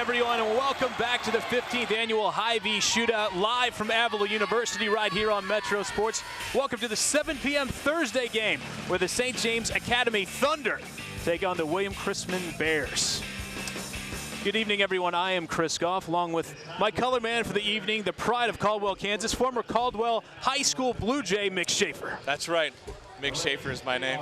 everyone, and welcome back to the 15th annual Hy-Vee Shootout, live from Avila University right here on Metro Sports. Welcome to the 7 p.m. Thursday game, where the St. James Academy Thunder take on the William Chrisman Bears. Good evening, everyone. I am Chris Goff, along with my color man for the evening, the pride of Caldwell, Kansas, former Caldwell High School Blue Jay, Mick Schaefer. That's right. Mick Schaefer is my name.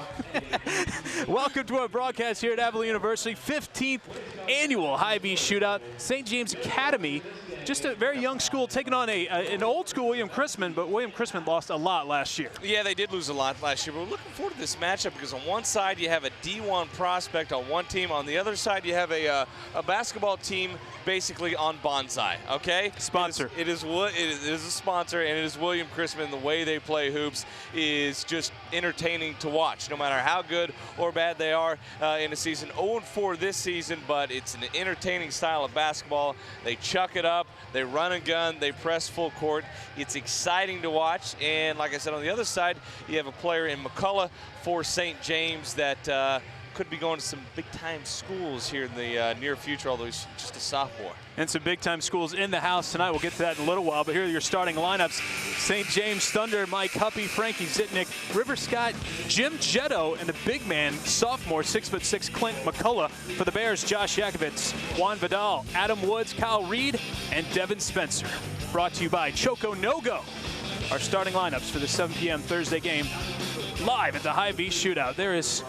Welcome to our broadcast here at Avila University, 15th annual Hy-Vee Shootout. St. James Academy, just a very young school, taking on an old school William Chrisman, but William Chrisman lost a lot last year. Yeah, they did lose a lot last year, but we're looking forward to this matchup because on one side you have a D1 prospect on one team, on the other side you have a basketball team basically on bonsai, okay? Sponsor. It is a sponsor, and it is William Chrisman. The way they play hoops is just entertaining to watch, no matter how good or bad they are in a season. 0-4 this season, but it's an entertaining style of basketball. They chuck it up, they run and gun, they press full court. It's exciting to watch, and like I said, on the other side, you have a player in McCullough for St. James that could be going to some big-time schools here in the near future, although he's just a sophomore. And some big-time schools in the house tonight. We'll get to that in a little while, but here are your starting lineups. St. James Thunder, Mike Huppy, Frankie Zitnick, River Scott, Jim Jetto, and the big man, sophomore, 6'6", Clint McCullough. For the Bears, Josh Yakovitz, Juan Vidal, Adam Woods, Kyle Reed, and Devin Spencer. Brought to you by Choco No-Go. Our starting lineups for the 7 p.m. Thursday game, live at the Hy-Vee Shootout. There is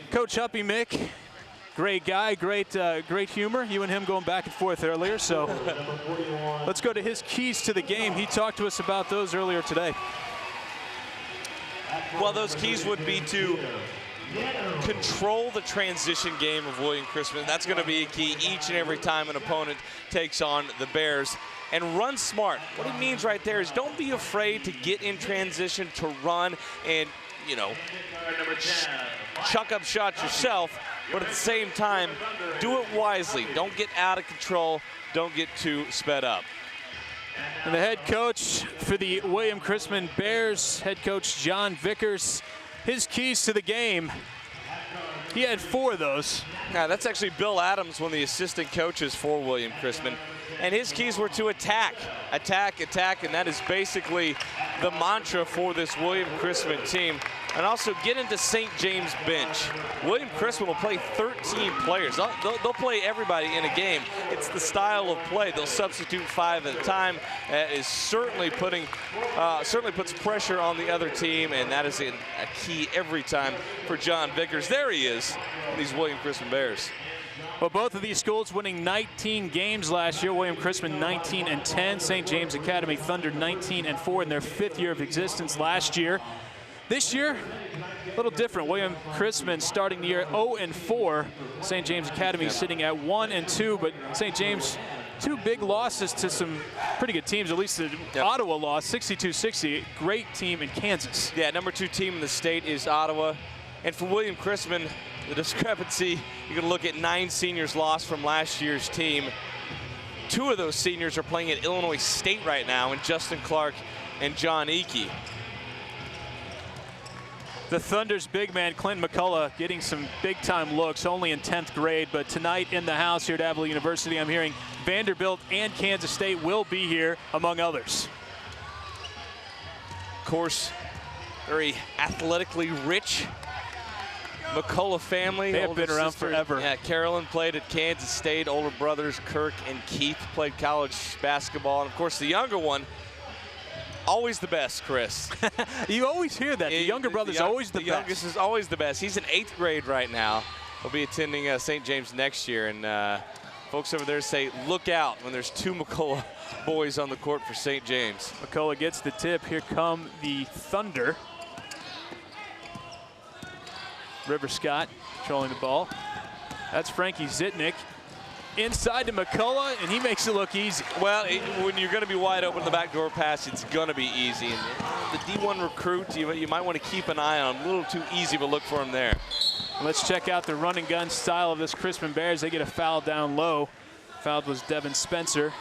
Coach Huppy, Mick, great guy, great humor. You and him going back and forth earlier, so let's go to his keys to the game. He talked to us about those earlier today. Well, those keys would be to control the transition game of William Chrisman. That's going to be a key each and every time an opponent takes on the Bears. And run smart. What he means right there is don't be afraid to get in transition, to run and, you know, chuck up shots yourself, but at the same time, do it wisely. Don't get out of control. Don't get too sped up. And the head coach for the William Chrisman Bears, head coach John Vickers, his keys to the game, he had 4 of those. Yeah, that's actually Bill Adams, one of the assistant coaches for William Chrisman. And his keys were to attack, attack, attack, and that is basically the mantra for this William Chrisman team. And also get into St. James' bench. William Chrisman will play 13 players. They'll play everybody in a game. It's the style of play. They'll substitute 5 at a time. That is certainly puts pressure on the other team, and that is a key every time for John Vickers. There he is, these William Chrisman Bears. Well, both of these schools winning 19 games last year. William Chrisman 19-10. St. James Academy Thunder 19-4 in their 5th year of existence last year. This year, a little different. William Chrisman starting the year 0-4. St. James Academy sitting at 1-2, but St. James, 2 big losses to some pretty good teams. At least the Ottawa lost 62-60. Great team in Kansas. Yeah, number 2 team in the state is Ottawa. And for William Chrisman, the discrepancy, you can look at 9 seniors lost from last year's team. 2 of those seniors are playing at Illinois State right now, and Justin Clark and John Eakey. The Thunder's big man, Clint McCullough, getting some big-time looks, only in 10th grade. But tonight in the house here at Avila University, I'm hearing Vanderbilt and Kansas State will be here, among others. Of course, very athletically rich McCullough family. They have been around forever. Yeah, Carolyn played at Kansas State. Older brothers Kirk and Keith played college basketball. And, of course, the younger one, always the best, Chris. You always hear that. The younger brother's always the best. The youngest is always the best. He's in 8th grade right now. He'll be attending St. James next year. And folks over there say, look out when there's 2 McCullough boys on the court for St. James. McCullough gets the tip. Here come the Thunder. River Scott controlling the ball. That's Frankie Zitnick. Inside to McCullough, and he makes it look easy. Well, when you're going to be wide open in the backdoor pass, it's going to be easy. And the D1 recruit, you might want to keep an eye on. A little too easy, but look for him there. Let's check out the run and gun style of this Chrisman Bears. They get a foul down low. Fouled was Devin Spencer.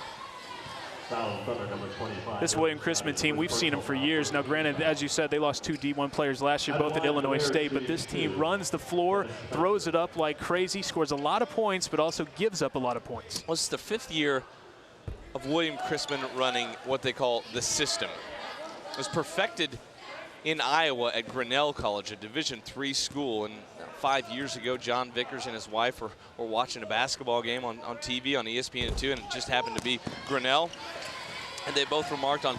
This William Chrisman team, we've seen them for years. Now, granted, as you said, they lost 2 D1 players last year, both at Illinois State, but this team runs the floor, throws it up like crazy, scores a lot of points, but also gives up a lot of points. Well, it's the 5th year of William Chrisman running what they call the system. It was perfected in Iowa at Grinnell College, a Division III school. And 5 years ago, John Vickers and his wife were watching a basketball game on TV on ESPN2, and it just happened to be Grinnell. And they both remarked on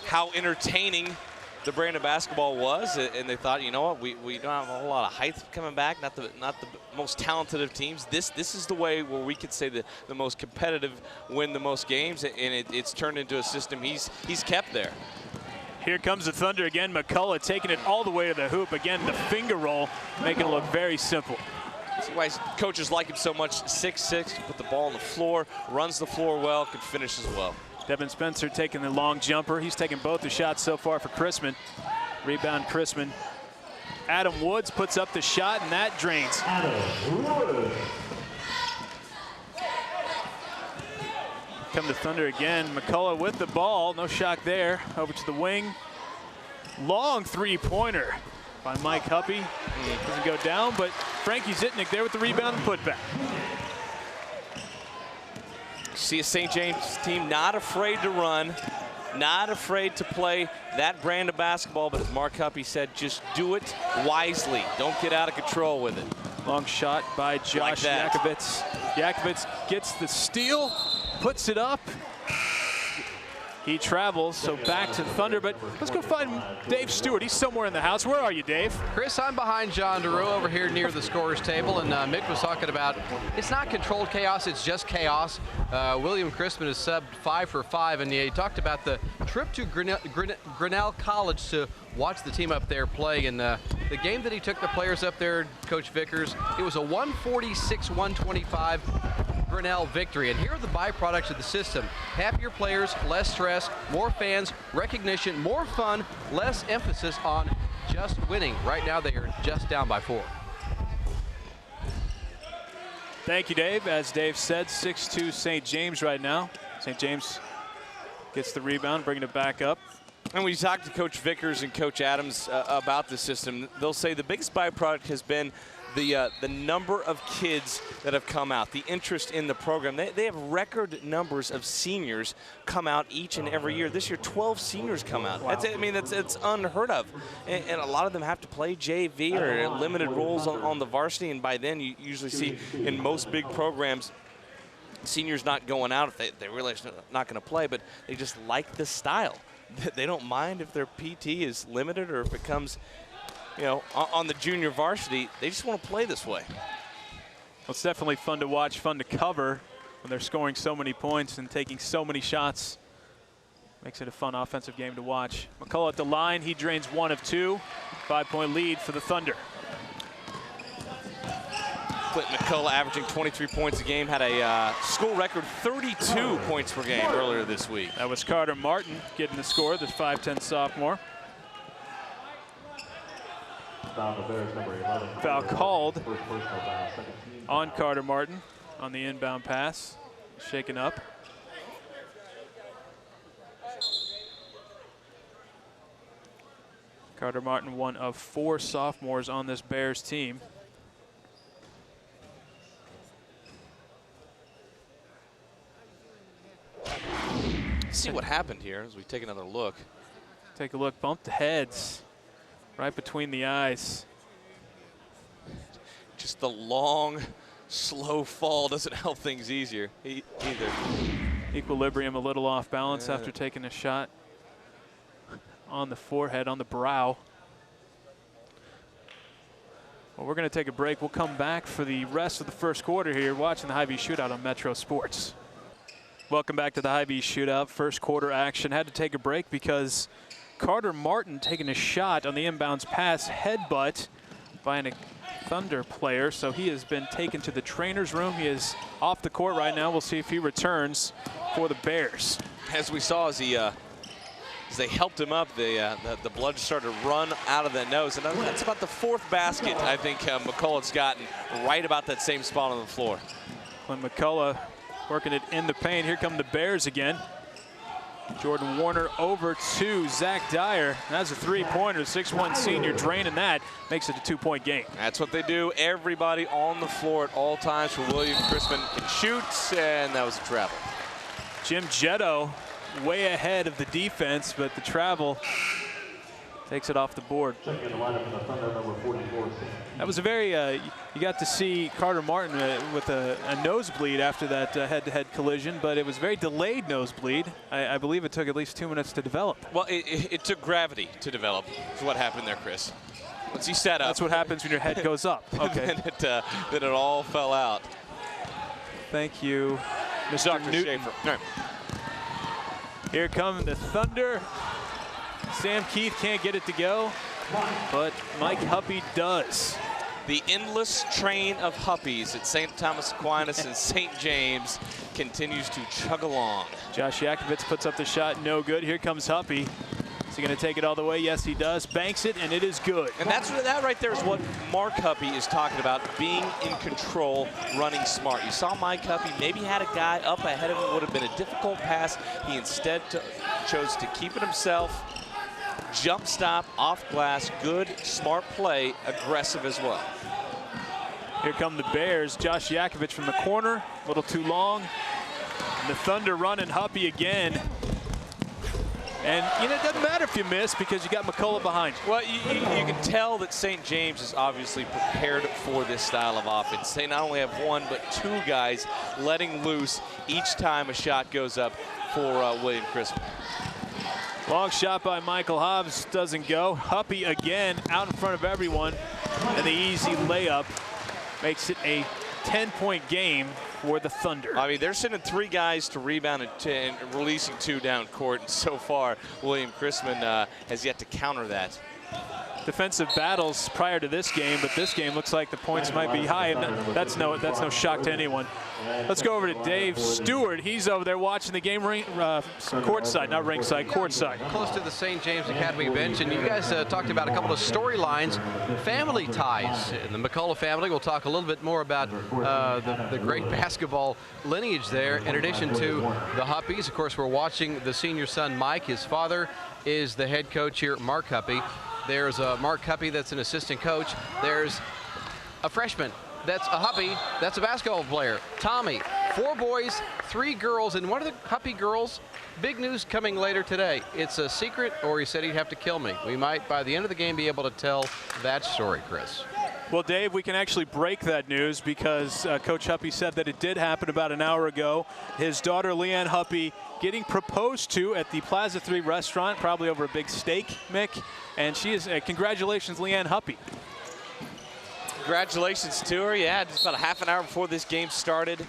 how entertaining the brand of basketball was, and they thought, you know what, we don't have a whole lot of height coming back, not the most talented of teams. This is the way where we could say the most competitive win the most games, and it's turned into a system he's kept there. Here comes the Thunder again. McCullough taking it all the way to the hoop. Again, the finger roll, making it look very simple. That's why coaches like him so much. 6'6", put the ball on the floor, runs the floor well, can finish as well. Devin Spencer taking the long jumper. He's taken both the shots so far for Chrisman. Rebound Chrisman. Adam Woods puts up the shot, and that drains. Come to Thunder again. McCullough with the ball. No shot there. Over to the wing. Long three-pointer by Mike Huppy. Doesn't go down, but Frankie Zitnik there with the rebound and putback. See a St. James team not afraid to run, not afraid to play that brand of basketball, but as Mark Huppy said, just do it wisely. Don't get out of control with it. Long shot by Josh Yakovitz. Yakovitz gets the steal, puts it up. He travels, so back to Thunder, but let's go find Dave Stewart. He's somewhere in the house. Where are you, Dave? Chris, I'm behind John DeRue over here near the scorer's table, and Mick was talking about it's not controlled chaos, it's just chaos. William Chrisman is subbed 5 for 5, and he talked about the trip to Grinnell College to watch the team up there play. And the game that he took the players up there, Coach Vickers, it was a 146-125 Grinnell victory. And here are the byproducts of the system. Happier players, less stress, more fans, recognition, more fun, less emphasis on just winning. Right now they are just down by 4. Thank you, Dave. As Dave said, 6-2 St. James right now. St. James gets the rebound, bringing it back up. And when you talk to Coach Vickers and Coach Adams about the system, they'll say the biggest byproduct has been the number of kids that have come out, the interest in the program. They have record numbers of seniors come out each and every year. This year, 12 seniors come out. Wow. It's unheard of. And a lot of them have to play JV or limited roles on the varsity, and by then you usually see in most big programs seniors not going out if they realize they're not going to play, but they just like this style. They don't mind if their PT is limited or if it comes, you know, on the junior varsity. They just want to play this way. Well, it's definitely fun to watch, fun to cover when they're scoring so many points and taking so many shots. Makes it a fun offensive game to watch. McCullough at the line. He drains 1 of 2. 5-point lead for the Thunder. Clint McCullough averaging 23 points a game, had a school record 32 points per game earlier this week. That was Carter Martin getting the score, the 5'10 sophomore. Foul called on Carter Martin on the inbound pass. Shaken up. Carter Martin, one of 4 sophomores on this Bears team. See what happened here as we take another look. Take a look, bumped heads right between the eyes. Just the long, slow fall doesn't help things either. Equilibrium a little off balance after taking a shot on the forehead, on the brow. Well, we're going to take a break. We'll come back for the rest of the first quarter here, watching the Hy-Vee Shootout on Metro Sports. Welcome back to the Hy-Vee Shootout. First quarter action. Had to take a break because Carter Martin taking a shot on the inbounds pass, headbutt by a Thunder player. So he has been taken to the trainer's room. He is off the court right now. We'll see if he returns for the Bears. As we saw as they helped him up, the blood started to run out of the nose. And that's about the 4th basket I think McCullough's gotten right about that same spot on the floor. When McCullough working it in the paint. Here come the Bears again. Jordan Warner over to Zach Dyer. That's a three-pointer. 6'1" senior draining that. Makes it a 2-point game. That's what they do. Everybody on the floor at all times for William Chrisman can shoot, and that was a travel. Jim Jetto way ahead of the defense, but the travel takes it off the board. That was a very, you got to see Carter Martin with a nosebleed after that head-to-head collision, but it was very delayed nosebleed. I believe it took at least 2 minutes to develop. Well, it took gravity to develop, is what happened there, Chris. Once he sat up. That's what happens when your head goes up. Okay. then it all fell out. Thank you, Mr. Newton. Schaefer. Right. Here come the Thunder. Sam Keith can't get it to go, but Mike Huppy does. The endless train of Huppies at St. Thomas Aquinas and St. James continues to chug along. Josh Yakovitz puts up the shot, no good. Here comes Huppy. Is he going to take it all the way? Yes, he does. Banks it, and it is good. And that right there is what Mark Huppy is talking about, being in control, running smart. You saw Mike Huppy maybe had a guy up ahead of him. Would have been a difficult pass. He instead chose to keep it himself. Jump stop, off glass, good, smart play, aggressive as well. Here come the Bears. Josh Yakovitz from the corner, a little too long. And the Thunder running Huppy again. And you know, it doesn't matter if you miss because you got McCullough behind you. Well, you can tell that St. James is obviously prepared for this style of offense. They not only have one, but two guys letting loose each time a shot goes up for William Chrisman. Long shot by Michael Hobbs doesn't go. Huppy again out in front of everyone. And the easy layup makes it a 10-point game for the Thunder. I mean, they're sending three guys to rebound and releasing two down court. And so far, William Chrisman has yet to counter that. Defensive battles prior to this game, but this game looks like the points might be high, and that's no shock to anyone. Let's go over to Dave Stewart. He's over there watching the game courtside, not ringside, courtside. Close to the St. James Academy bench, and you guys talked about a couple of storylines, family ties. In the McCullough family, we'll talk a little bit more about the great basketball lineage there, in addition to the Huppies. Of course, we're watching the senior son, Mike. His father is the head coach here, Mark Huppy. There's Mark Huppy that's an assistant coach. There's a freshman that's a Huppy, that's a basketball player. Tommy, 4 boys, 3 girls, and one of the Huppy girls, big news coming later today. It's a secret, or he said he'd have to kill me. We might, by the end of the game, be able to tell that story, Chris. Well, Dave, we can actually break that news because Coach Huppy said that it did happen about an hour ago. His daughter, Leanne Huppy, getting proposed to at the Plaza 3 restaurant, probably over a big steak, Mick. And she is, congratulations, Leanne Huppy. Congratulations to her. Yeah, just about a half an hour before this game started,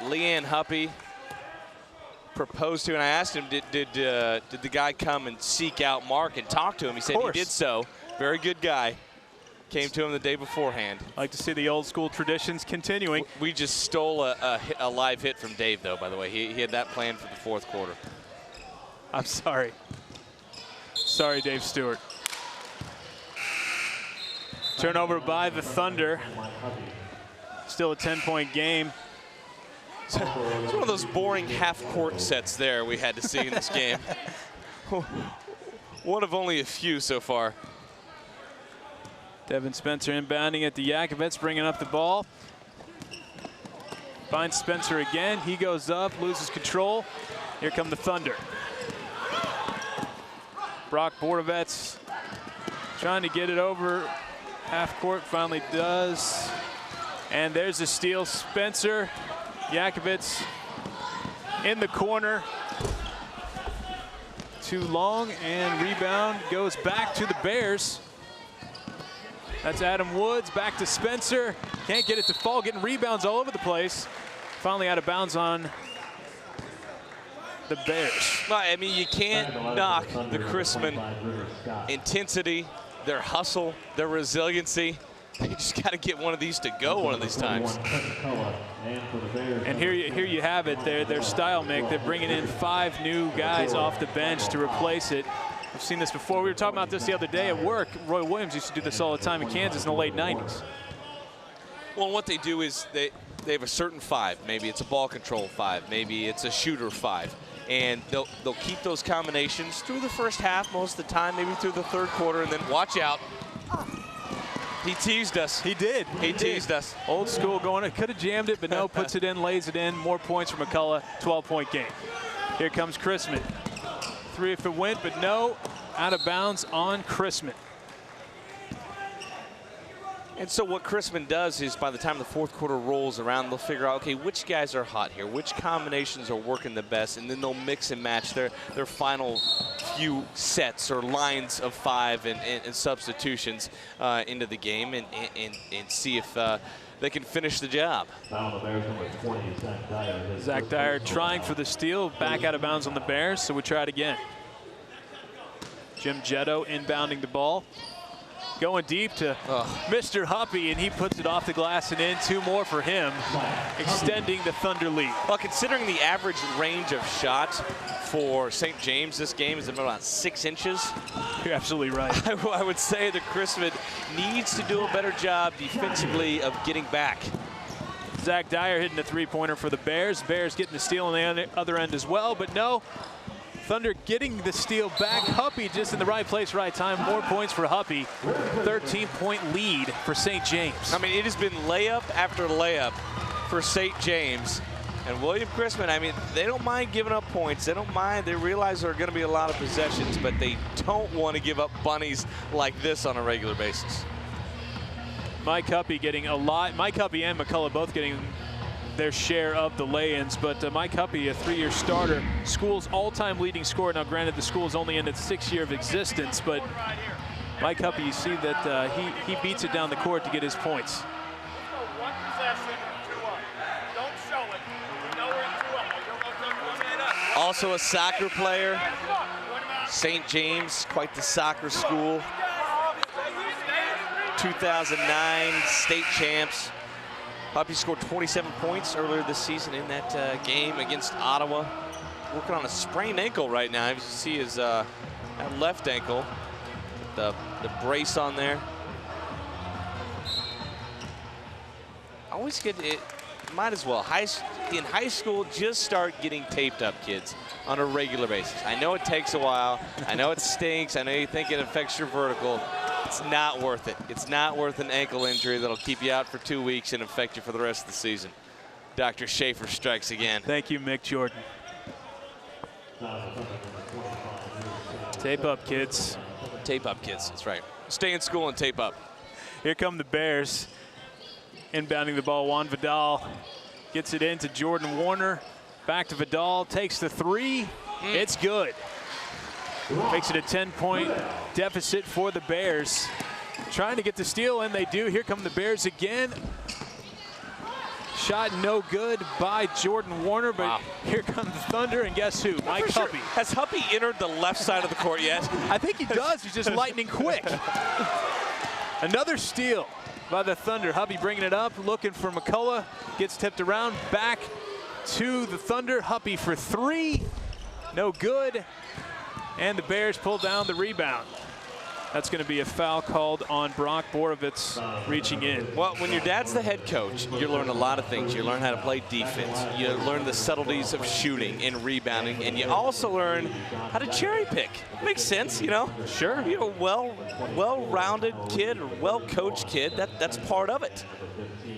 Leanne Huppy proposed to, and I asked him, did the guy come and seek out Mark and talk to him? He said he did so. Very good guy. Came to him the day beforehand. Like to see the old school traditions continuing. We just stole a live hit from Dave, though, by the way. He had that planned for the fourth quarter. I'm sorry. Sorry, Dave Stewart. Turnover by the Thunder. Still a 10-point game. It's one of those boring half-court sets there we had to see in this game. One of only a few so far. Devin Spencer inbounding at the Yakovitz, bringing up the ball. Finds Spencer again. He goes up, loses control. Here come the Thunder. Brock Borovets trying to get it over half court, finally does. And there's a steal. Spencer, Yakovitz in the corner. Too long, and rebound goes back to the Bears. That's Adam Woods, back to Spencer. Can't get it to fall, getting rebounds all over the place. Finally out of bounds on the Bears. Well, I mean, you can't knock the Chrisman intensity, their hustle, their resiliency. You just got to get one of these to go one of these times. And here you have it, their style, Mick. They're bringing in 5 new guys off the bench to replace it. We've seen this before. We were talking about this the other day at work. Roy Williams used to do this all the time in Kansas in the late 90s. Well, what they do is they have a certain 5. Maybe it's a ball control 5. Maybe it's a shooter 5. And they'll keep those combinations through the first half most of the time, maybe through the third quarter, and then watch out. He teased us. He did. He teased us. Old school going. It could have jammed it, but no, puts it in, lays it in. More points for McCullough. 12-point game. Here comes Chrisman. 3 if it went, but no. Out of bounds on Chrisman. And so what Chrisman does is by the time the fourth quarter rolls around, they'll figure out, okay, which guys are hot here, which combinations are working the best, and then they'll mix and match their final few sets or lines of 5 and substitutions into the game and see if they can finish the job. Zach Dyer trying for the steal, back out of bounds on the Bears, so we try it again. Jim Jetto inbounding the ball. Going deep to Mr. Huppy, and he puts it off the glass and in. 2 more for him, extending the Thunder lead. Well, considering the average range of shots for St. James this game is about 6 inches. You're absolutely right. I would say that Chrisman needs to do a better job defensively of getting back. Zach Dyer hitting a 3-pointer for the Bears. Bears getting the steal on the other end as well, but no. Thunder getting the steal back. Huppy just in the right place, right time. More points for Huppy. 13-point lead for St. James. I mean, it has been layup after layup for St. James. And William Chrisman, I mean, they don't mind giving up points. They don't mind. They realize there are going to be a lot of possessions, but they don't want to give up bunnies like this on a regular basis. Mike Huppy getting a lot. Mike Huppy and McCullough both getting their share of the lay-ins, but Mike Huppy, a 3-year starter, school's all-time leading scorer. Now, granted, the school's only in its 6th year of existence, but Mike Huppy, you see that he beats it down the court to get his points. Also a soccer player. St. James, quite the soccer school. 2009 state champs. Huppy scored 27 points earlier this season in that game against Ottawa. Working on a sprained ankle right now. As you see his that left ankle, the brace on there. Always get it. Might as well. In high school, just start getting taped up, kids, on a regular basis. I know it takes a while. I know it stinks. I know you think it affects your vertical. It's not worth it. It's not worth an ankle injury that'll keep you out for 2 weeks and affect you for the rest of the season. Dr. Schaefer strikes again. Thank you, Mick Jordan. Tape up, kids. Tape up, kids. That's right. Stay in school and tape up. Here come the Bears. Inbounding the ball, Juan Vidal gets it into Jordan Warner. Back to Vidal, takes the 3. It's good. Makes it a 10-point deficit for the Bears. Trying to get the steal, and they do. Here come the Bears again. Shot no good by Jordan Warner, but Here comes the Thunder, and guess who? Mike Huppy. Has Huppy entered the left side of the court yet? I think he does. He's just lightning quick. Another steal by the Thunder. Huppy bringing it up, looking for McCullough. Gets tipped around, back to the Thunder. Huppy for 3. No good. And the Bears pull down the rebound. That's going to be a foul called on Brock Borovitz reaching in. Well, when your dad's the head coach, you learn a lot of things. You learn how to play defense. You learn the subtleties of shooting and rebounding, and you also learn how to cherry pick. Makes sense, you know? Sure. You're a well-rounded kid or well-coached kid. That's part of it.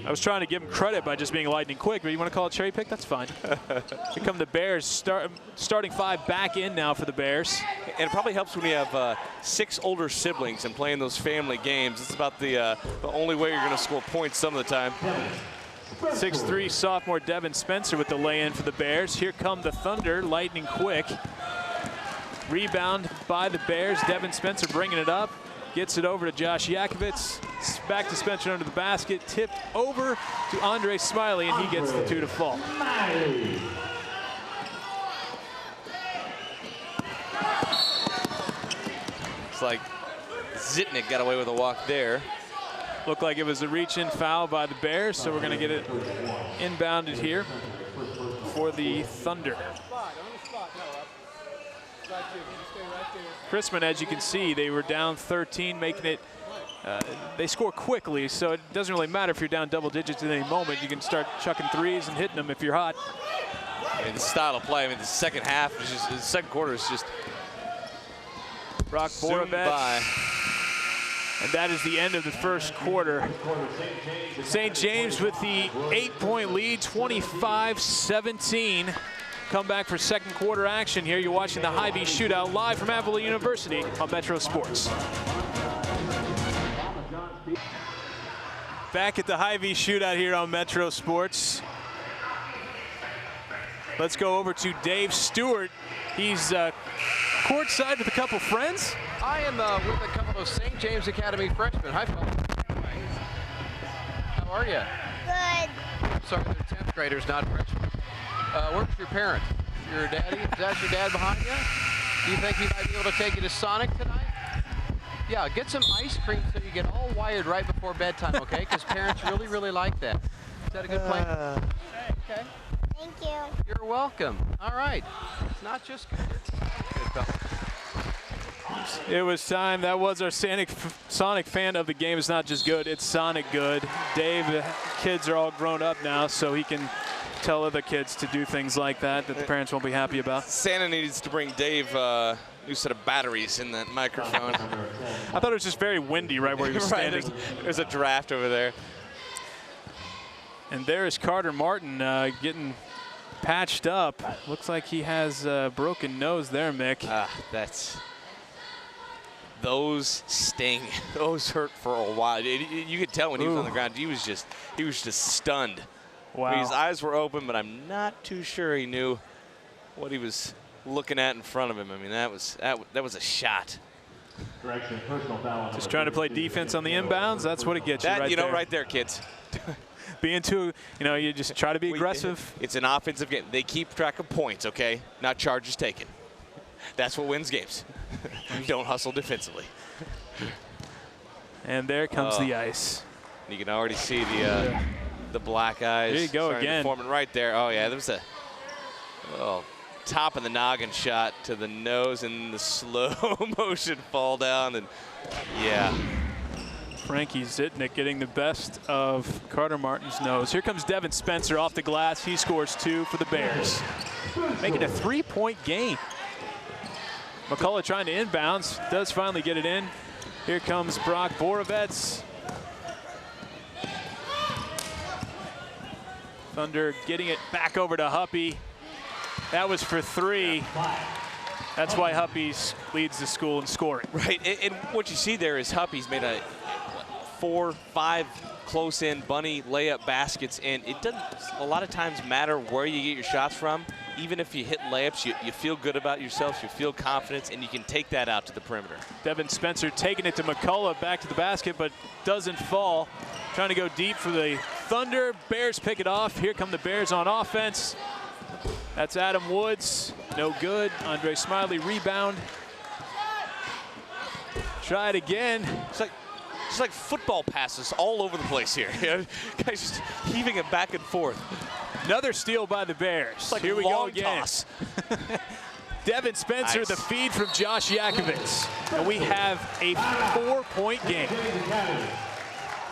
I was trying to give him credit by just being lightning quick, but you want to call it cherry pick? That's fine. Here come the Bears. Starting 5 back in now for the Bears. And it probably helps when you have 6 older siblings and playing those family games. It's about the only way you're going to score points some of the time. 6'3" sophomore Devin Spencer with the lay-in for the Bears. Here come the Thunder, lightning quick. Rebound by the Bears. Devin Spencer bringing it up. Gets it over to Josh Yakovitz. Back to Spencer under the basket. Tipped over to Andre Smiley, and he gets the 2 to fall. It's like Zitnik got away with a walk there. Looked like it was a reach-in foul by the Bears, so we're going to get it inbounded here for the Thunder. Chrisman, as you can see, they were down 13, making it they score quickly, so it doesn't really matter if you're down double digits at any moment. You can start chucking threes and hitting them if you're hot. I mean, the style of play, I mean, the second half is just, the second quarter is just Brock zoomed by. And that is the end of the first quarter. St. James with the 8-point lead, 25-17. Come back for second quarter action here. You're watching the Hy-Vee Shootout live from Avila University on Metro Sports. Back at the Hy-Vee Shootout here on Metro Sports. Let's go over to Dave Stewart. He's courtside with a couple friends. I am with a couple of St. James Academy freshmen. Hi, fellas. How are you? Good. Sorry, they're 10th graders, not freshmen. Where's your parent? Your daddy? Is that your dad behind you? Do you think he might be able to take you to Sonic tonight? Yeah, get some ice cream so you get all wired right before bedtime, okay? Because parents really, really like that. Is that a good plan? Okay. Thank you. You're welcome. All right. It's not just good. It's good, fellas. It was time. That was our Sonic fan of the game. It's not just good, it's Sonic good. Dave, the kids are all grown up now, so he can tell other kids to do things like that the parents won't be happy about. Santa needs to bring Dave a new set of batteries in that microphone. I thought it was just very windy right where he was standing. Right, there's a draft over there. And there is Carter Martin getting patched up. Looks like he has a broken nose there, Mick. Those sting. Those hurt for a while. You could tell when he was on the ground. He was just stunned. Wow. I mean, his eyes were open, but I'm not too sure he knew what he was looking at in front of him. I mean, that was a shot. Just trying to play defense on the inbounds. That's what it gets you right there. Right there, kids. Being too, you just try to be aggressive. It's an offensive game. They keep track of points, okay? Not charges taken. That's what wins games. Don't hustle defensively. And there comes the ice. You can already see the black eyes. There you go again. Forming right there. Oh yeah, there was a top of the noggin shot to the nose and the slow motion fall down, and yeah. Frankie Zitnik getting the best of Carter Martin's nose. Here comes Devin Spencer off the glass. He scores 2 for the Bears, making a 3-point game. McCullough trying to inbounds, does finally get it in. Here comes Brock Borovets. Thunder getting it back over to Huppy. That was for 3. That's why Huppy's leads the school in scoring. Right, and what you see there is Huppy's made a 4, 5 close-in bunny layup baskets, and it doesn't a lot of times matter where you get your shots from. Even if you hit layups, you feel good about yourself, you feel confidence, and you can take that out to the perimeter. Devin Spencer taking it to McCullough, back to the basket, but doesn't fall. Trying to go deep for the Thunder. Bears pick it off. Here come the Bears on offense. That's Adam Woods. No good. Andre Smiley rebound. Try it again. It's like football passes all over the place here. Guys just heaving it back and forth. Another steal by the Bears. Like here we go again. Toss. Devin Spencer, nice. The feed from Josh Yakovitz. And we have a 4-point game.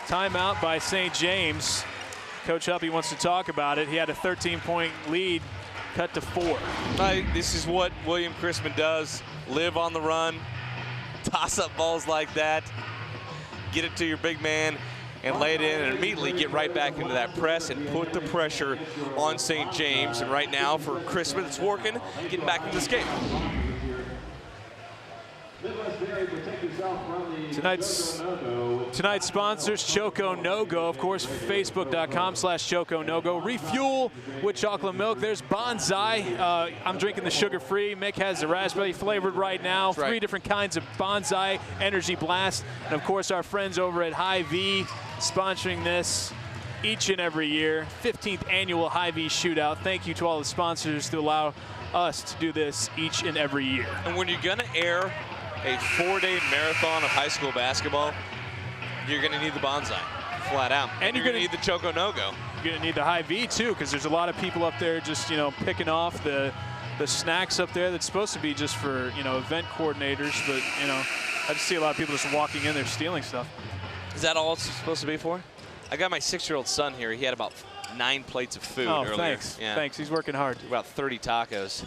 Timeout by St. James. Coach Huppy wants to talk about it. He had a 13-point lead, cut to 4. This is what William Chrisman does. Live on the run, toss up balls like that, get it to your big man, and lay it in and immediately get right back into that press and put the pressure on St. James. And right now for Chrisman, it's working, getting back into this game. Tonight's sponsors, Choco No-Go, of course, facebook.com/Choco No-Go. Refuel with chocolate milk. There's Bonsai. I'm drinking the sugar-free. Mick has the raspberry flavored right now. That's right. 3 different kinds of Bonsai Energy Blast. And of course, our friends over at Hy-Vee sponsoring this each and every year. 15th annual Hy-Vee Shootout. Thank you to all the sponsors to allow us to do this each and every year. And when you're gonna air a 4-day marathon of high school basketball, you're going to need the Bonsai, flat out. And you're going to need the Choco No-Go. You're going to need the Hy-Vee, too, because there's a lot of people up there just, picking off the snacks up there that's supposed to be just for, event coordinators. But, I just see a lot of people just walking in there stealing stuff. Is that all it's supposed to be for? I got my 6-year-old son here. He had about 9 plates of food earlier. Thanks. Yeah. Thanks. He's working hard. About 30 tacos.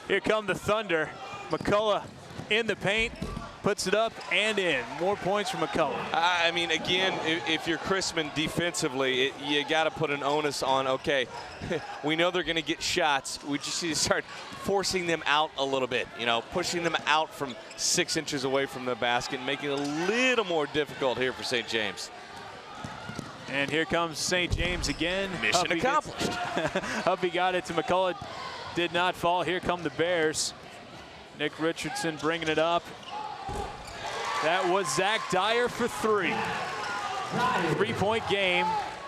Here come the Thunder. McCullough in the paint, puts it up and in. More points for McCullough. I mean, again, if you're Chrisman defensively, you got to put an onus on, okay, we know they're going to get shots. We just need to start forcing them out a little bit, you know, pushing them out from 6 inches away from the basket and making it a little more difficult here for St. James. And here comes St. James again. Mission accomplished. Hubbie got it to McCullough. Did not fall. Here come the Bears. Nick Richardson bringing it up. That was Zach Dyer for 3. 3-point game.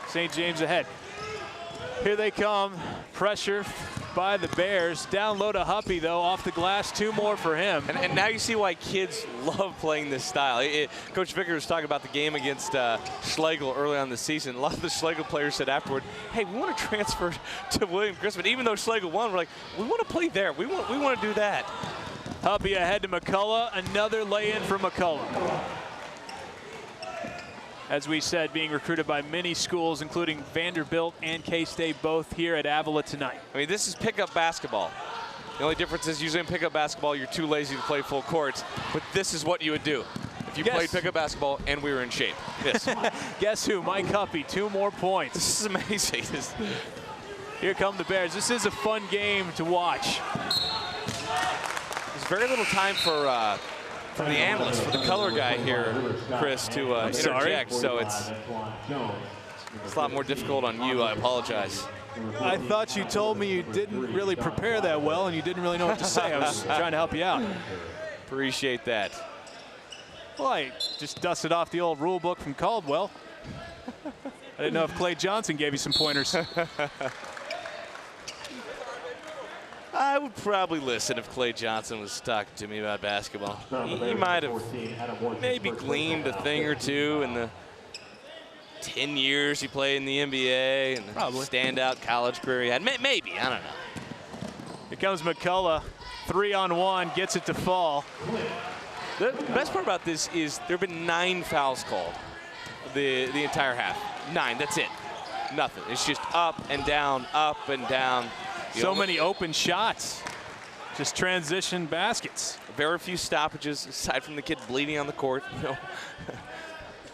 St. James ahead. Here they come. Pressure by the Bears. Down low to Huppy, though, off the glass. 2 more for him. And now you see why kids love playing this style. Coach Vickers was talking about the game against Schlegel early on the season. A lot of the Schlegel players said afterward, hey, we want to transfer to William Chrisman. Even though Schlegel won, we're like, we want to play there. We want to do that. Huppy ahead to McCullough. Another lay-in for McCullough. As we said, being recruited by many schools, including Vanderbilt and K-State, both here at Avila tonight. I mean, this is pickup basketball. The only difference is usually in pickup basketball, you're too lazy to play full courts, but this is what you would do if you played pickup basketball and we were in shape. Yes. Guess who? Mike Huppy, 2 more points. This is amazing. Here come the Bears. This is a fun game to watch. There's very little time for the analyst, for the color guy here, Chris, to interject. So it's a lot more difficult on you. I apologize. I thought you told me you didn't really prepare that well and you didn't really know what to say. I was trying to help you out. Appreciate that. Well, I just dusted off the old rule book from Caldwell. I didn't know if Clay Johnson gave you some pointers. I would probably listen if Clay Johnson was talking to me about basketball. He might have maybe gleaned a thing or two in the 10 years he played in the NBA and the standout college career he had. Maybe, I don't know. Here comes McCullough, 3-on-1, gets it to fall. The best part about this is there have been 9 fouls called the entire half. 9, that's it. Nothing. It's just up and down, up and down. So many open shots, just transition baskets. Very few stoppages aside from the kid bleeding on the court.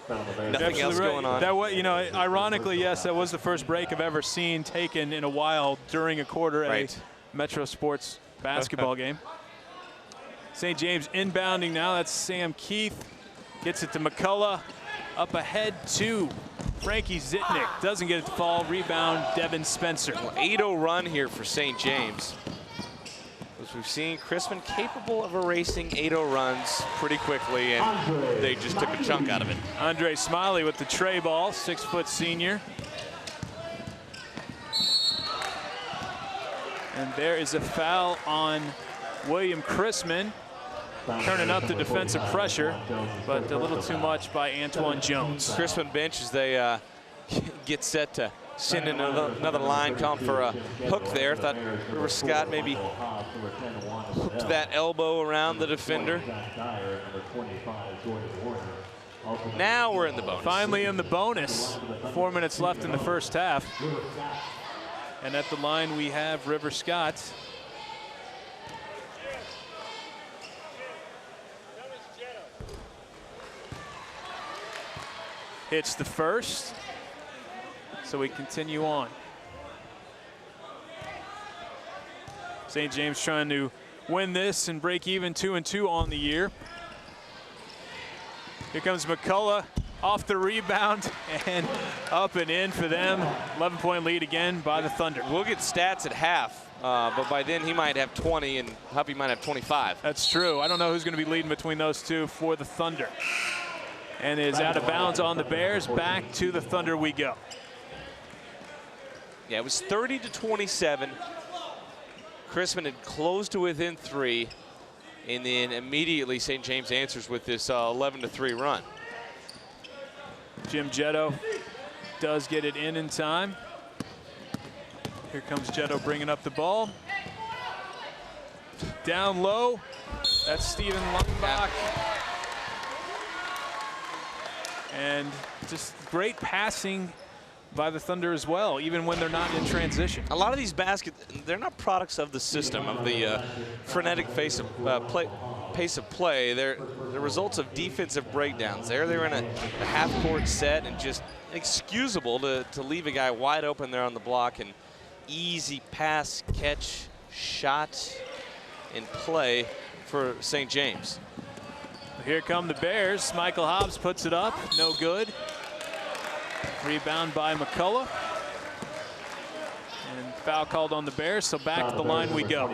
Nothing else going on. That was, you know, ironically, yes, that was the first break I've ever seen taken in a while during a quarter at a Metro Sports basketball game. St. James inbounding now. That's Sam Keith. Gets it to McCullough. Up ahead to Frankie Zitnik. Doesn't get it to fall. Rebound, Devin Spencer. 8-0 run here for St. James. As we've seen, Chrisman capable of erasing 8-0 runs pretty quickly, and they just took a chunk out of it. Andre Smiley with the tray ball, 6-foot senior. And there is a foul on William Chrisman, turning up the defensive pressure, but a little too much by Antoine Jones. Chrisman bench as they get set to send in another line, calling for a hook there. Thought River Scott maybe hooked that elbow around the defender. Now we're in the bonus. Finally in the bonus. 4 minutes left in the first half. And at the line we have River Scott. Hits the first, so we continue on. St. James trying to win this and break even 2-2 on the year. Here comes McCullough off the rebound and up and in for them. 11-point lead again by the Thunder. We'll get stats at half, but by then he might have 20 and Huppy might have 25. That's true. I don't know who's going to be leading between those two for the Thunder. And is out of bounds on the Bears. Back to the Thunder we go. Yeah, it was 30-27. Chrisman had closed to within 3, and then immediately St. James answers with this 11-3 run. Jim Jetto does get it in time. Here comes Jetto bringing up the ball. Down low. That's Steven Lungbach. And just great passing by the Thunder as well, even when they're not in transition. A lot of these baskets, they're not products of the system, of the frenetic pace of play. They're the results of defensive breakdowns. They're in a half-court set, and just inexcusable to leave a guy wide open there on the block. And easy pass, catch, shot, and play for St. James. Here come the Bears. Michael Hobbs puts it up, no good. Rebound by McCullough. And foul called on the Bears, so back to the line we go.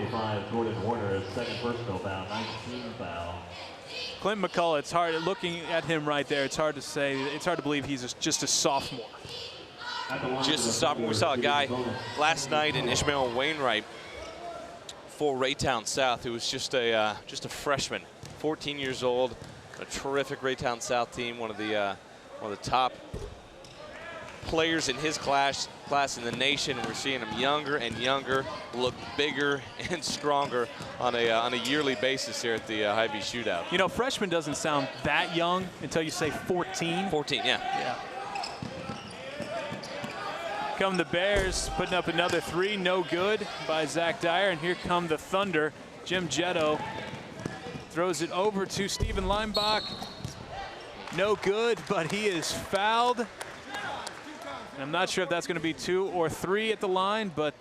Clint McCullough, it's hard, looking at him right there, it's hard to say, it's hard to believe he's just a sophomore. Just a sophomore. We saw a guy last night in Ishmael Wainwright for Raytown South, who was just a freshman, 14 years old, a terrific Raytown South team, one of the top players in his class in the nation. And we're seeing him younger and younger, look bigger and stronger on a yearly basis here at the Hy-Vee Shootout. You know, freshman doesn't sound that young until you say 14. 14, yeah. Yeah. Come the Bears, putting up another three, no good by Zach Dyer. And here come the Thunder. Jim Jetto throws it over to Steven Leimbach. No good, but he is fouled. I'm not sure if that's going to be 2 or 3 at the line, but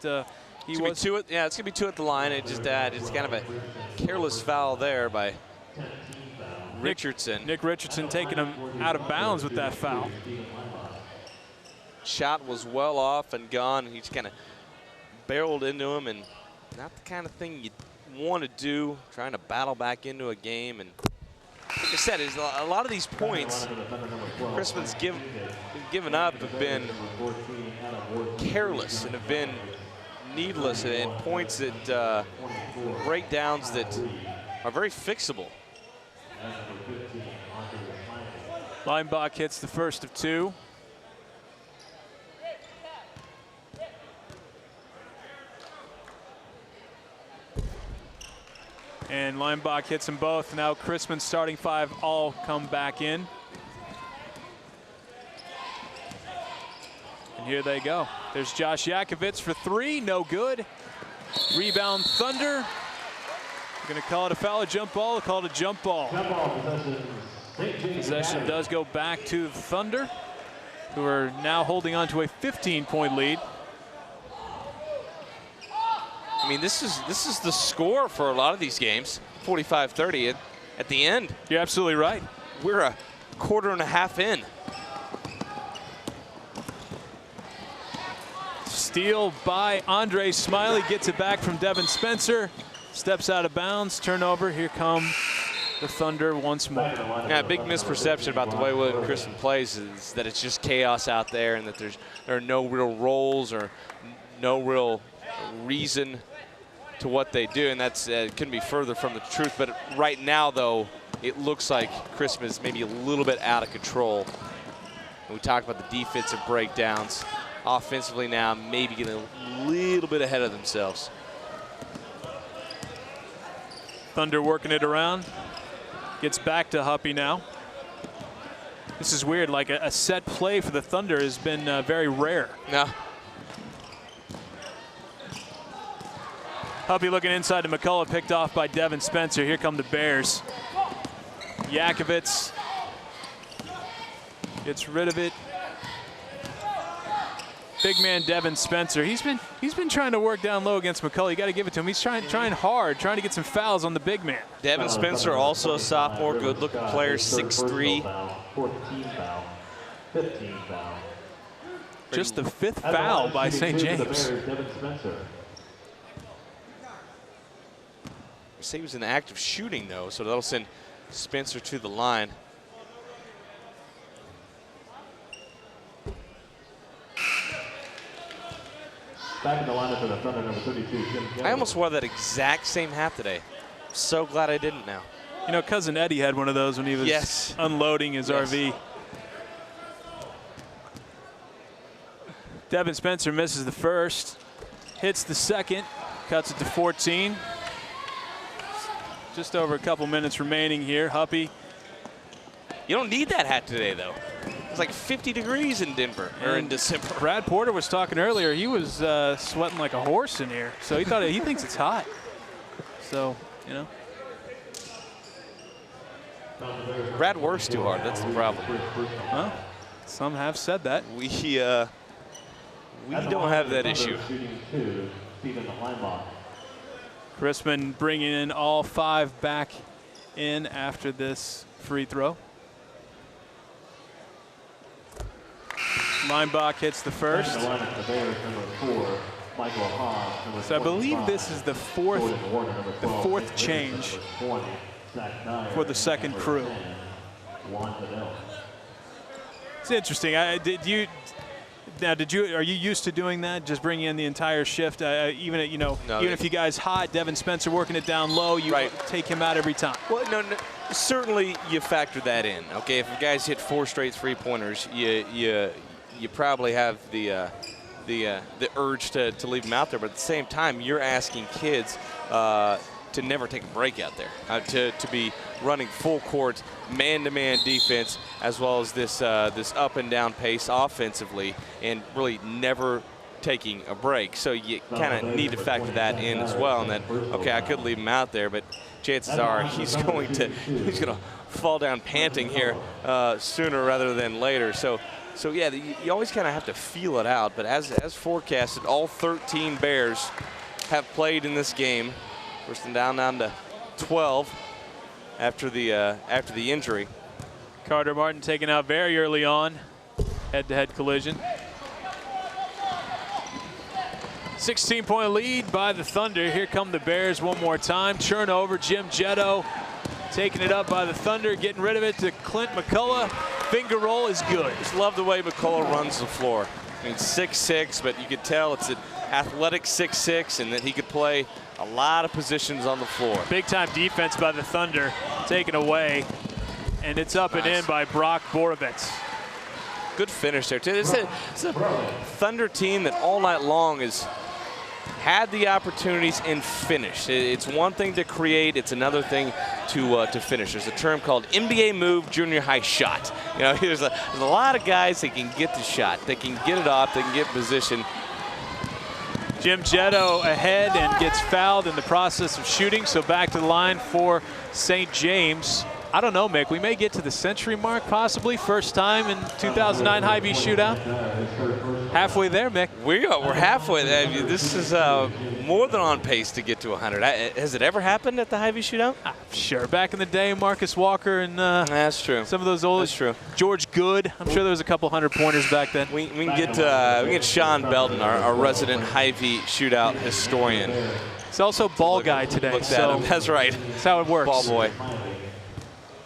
he was. It's going to be 2 at the line. It's kind of a careless foul there by Richardson. Nick Richardson taking him out of bounds with that foul. Shot was well off and gone. He just kind of barreled into him, and not the kind of thing you want to do, trying to battle back into a game. And like I said, a lot of these points Chrisman's given up have been careless and have been needless, and points that breakdowns that are very fixable. Leimbach hits the first of 2. And Leimbach hits them both. Now Chrisman's starting 5 all come back in. And here they go. There's Josh Yakovitz for 3, no good. Rebound Thunder. Going to call it a foul, a jump ball, call it a jump ball. Possession does go back to the Thunder, who are now holding on to a 15-point lead. I mean, this is the score for a lot of these games, 45-30 at the end. You're absolutely right. We're a quarter and a half in. Steal by Andre Smiley, gets it back from Devin Spencer, steps out of bounds, turnover. Here come the Thunder once more. Yeah, big misperception about the way William Chrisman plays is that it's just chaos out there, and that there are no real roles or no real reason to what they do, and that's couldn't be further from the truth. But right now, though, it looks like Chrisman is maybe a little bit out of control. And we talked about the defensive breakdowns. Offensively now, maybe getting a little bit ahead of themselves. Thunder working it around. Gets back to Huppy now. This is weird, like a set play for the Thunder has been very rare. No. Huppy looking inside to McCullough, picked off by Devin Spencer. Here come the Bears. Yakovitz gets rid of it. Big man Devin Spencer. He's been trying to work down low against McCullough. You got to give it to him. He's trying hard, trying to get some fouls on the big man. Devin Spencer, also a sophomore, good-looking player, 6'3". 14 foul, 15 foul. Just the 5th foul by St. James. Devin Spencer. Say he was in the act of shooting, though, so that'll send Spencer to the line. Back in the lineup for the Thunder, number 32, Jim Jetto. I almost wore that exact same hat today. So glad I didn't now. You know, Cousin Eddie had one of those when he was unloading his RV. Devin Spencer misses the first, hits the second, cuts it to 14. Just over a couple minutes remaining here. Huppy. You don't need that hat today, though. It's like 50 degrees in Denver or in December. Brad Porter was talking earlier. He was sweating like a horse in here, so he thinks it's hot. So, you know. Brad works too hard. That's the problem. Well, some have said that. We don't have that issue. Chrisman bringing in all 5 back in after this free throw. Linebach hits the first. So I believe this is the fourth change for the second crew. It's interesting. Are you used to doing that? Just bringing in the entire shift, even if you guys hot, Devin Spencer working it down low, you take him out every time. Well, no, certainly you factor that in. Okay, if guys hit 4 straight 3-pointers, you probably have the urge to leave them out there. But at the same time, you're asking kids to never take a break out there, to be running full court, man-to-man defense, as well as this up and down pace offensively, and really never taking a break. So you kind of need to factor that in as well. And that, okay, I could leave him out there, but chances are he's going to fall down panting here sooner rather than later. So yeah, you always kind of have to feel it out. But as forecasted, all 13 Bears have played in this game. First and down to 12 after the injury. Carter Martin taken out very early on, head-to-head collision. 16-point lead by the Thunder. Here come the Bears one more time. Turnover, Jim Jetto taking it up by the Thunder, getting rid of it to Clint McCullough. Finger roll is good. Just love the way McCullough runs the floor. I mean, 6'6", but you could tell it's an athletic 6'6", and that he could play a lot of positions on the floor. Big time defense by the Thunder, taken away, and it's up and in by Brock Borovitz. Good finish there, too. It's a Thunder team that all night long has had the opportunities and finished. It's one thing to create, it's another thing to finish. There's a term called NBA move, junior high shot. You know, there's a lot of guys that can get the shot, they can get it off, they can get position. Jim Jetto ahead and gets fouled in the process of shooting, so back to the line for St. James. I don't know, Mick, we may get to the century mark possibly, first time in 2009 Hy-Vee shootout. Halfway there, Mick. We're halfway there. This is more than on pace to get to 100. Has it ever happened at the Hy-Vee shootout? Sure, back in the day, Marcus Walker and that's true. Some of those old. That's true. George Good. I'm sure there was a couple 100-pointers back then. We can get Sean Belton, our resident Hy-Vee shootout historian. He's also ball guy today. So that's right. That's how it works. Ball boy.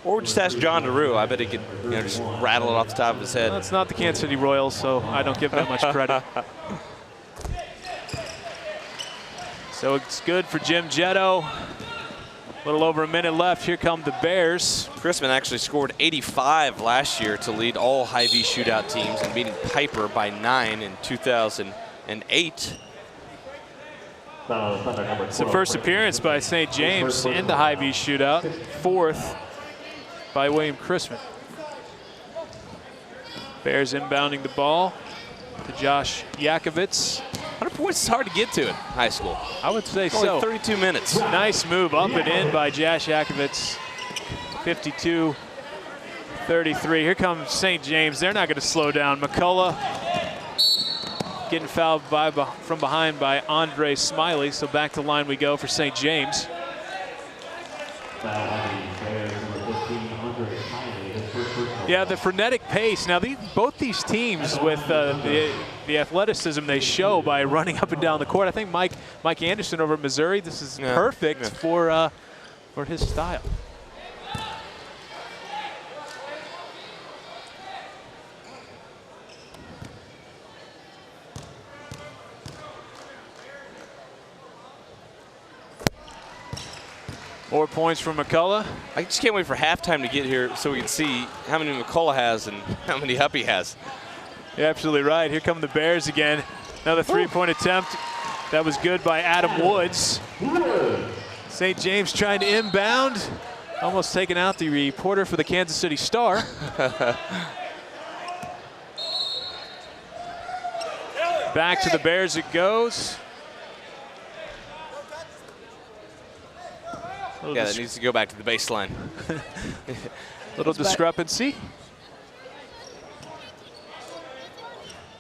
Or just ask John DeRue. I bet he could just rattle it off the top of his head. Well, it's not the Kansas City Royals, so I don't give that much credit. So it's good for Jim Jetto. A little over a minute left. Here come the Bears. Chrisman actually scored 85 last year to lead all Hy-Vee shootout teams and beating Piper by 9 in 2008. It's the first appearance by St. James in the Hy-Vee shootout. Fourth by William Chrisman. Bears inbounding the ball to Josh Yakovitz. 100 points is hard to get to in high school. I would say only so. 32 minutes. Nice move up and in by Josh Yakovitz. 52-33. Here comes St. James. They're not going to slow down. McCullough getting fouled from behind by Andre Smiley. So back to line we go for St. James. Yeah, the frenetic pace. Now, both these teams with the athleticism they show by running up and down the court. I think Mike Anderson over at Missouri, this is perfect for his style. More points from McCullough. I just can't wait for halftime to get here so we can see how many McCullough has and how many Huppy has. You're absolutely right. Here come the Bears again. Another three-point attempt. That was good by Adam Woods. St. James trying to inbound. Almost taking out the reporter for the Kansas City Star. Back to the Bears it goes. Yeah, that needs to go back to the baseline. Little discrepancy.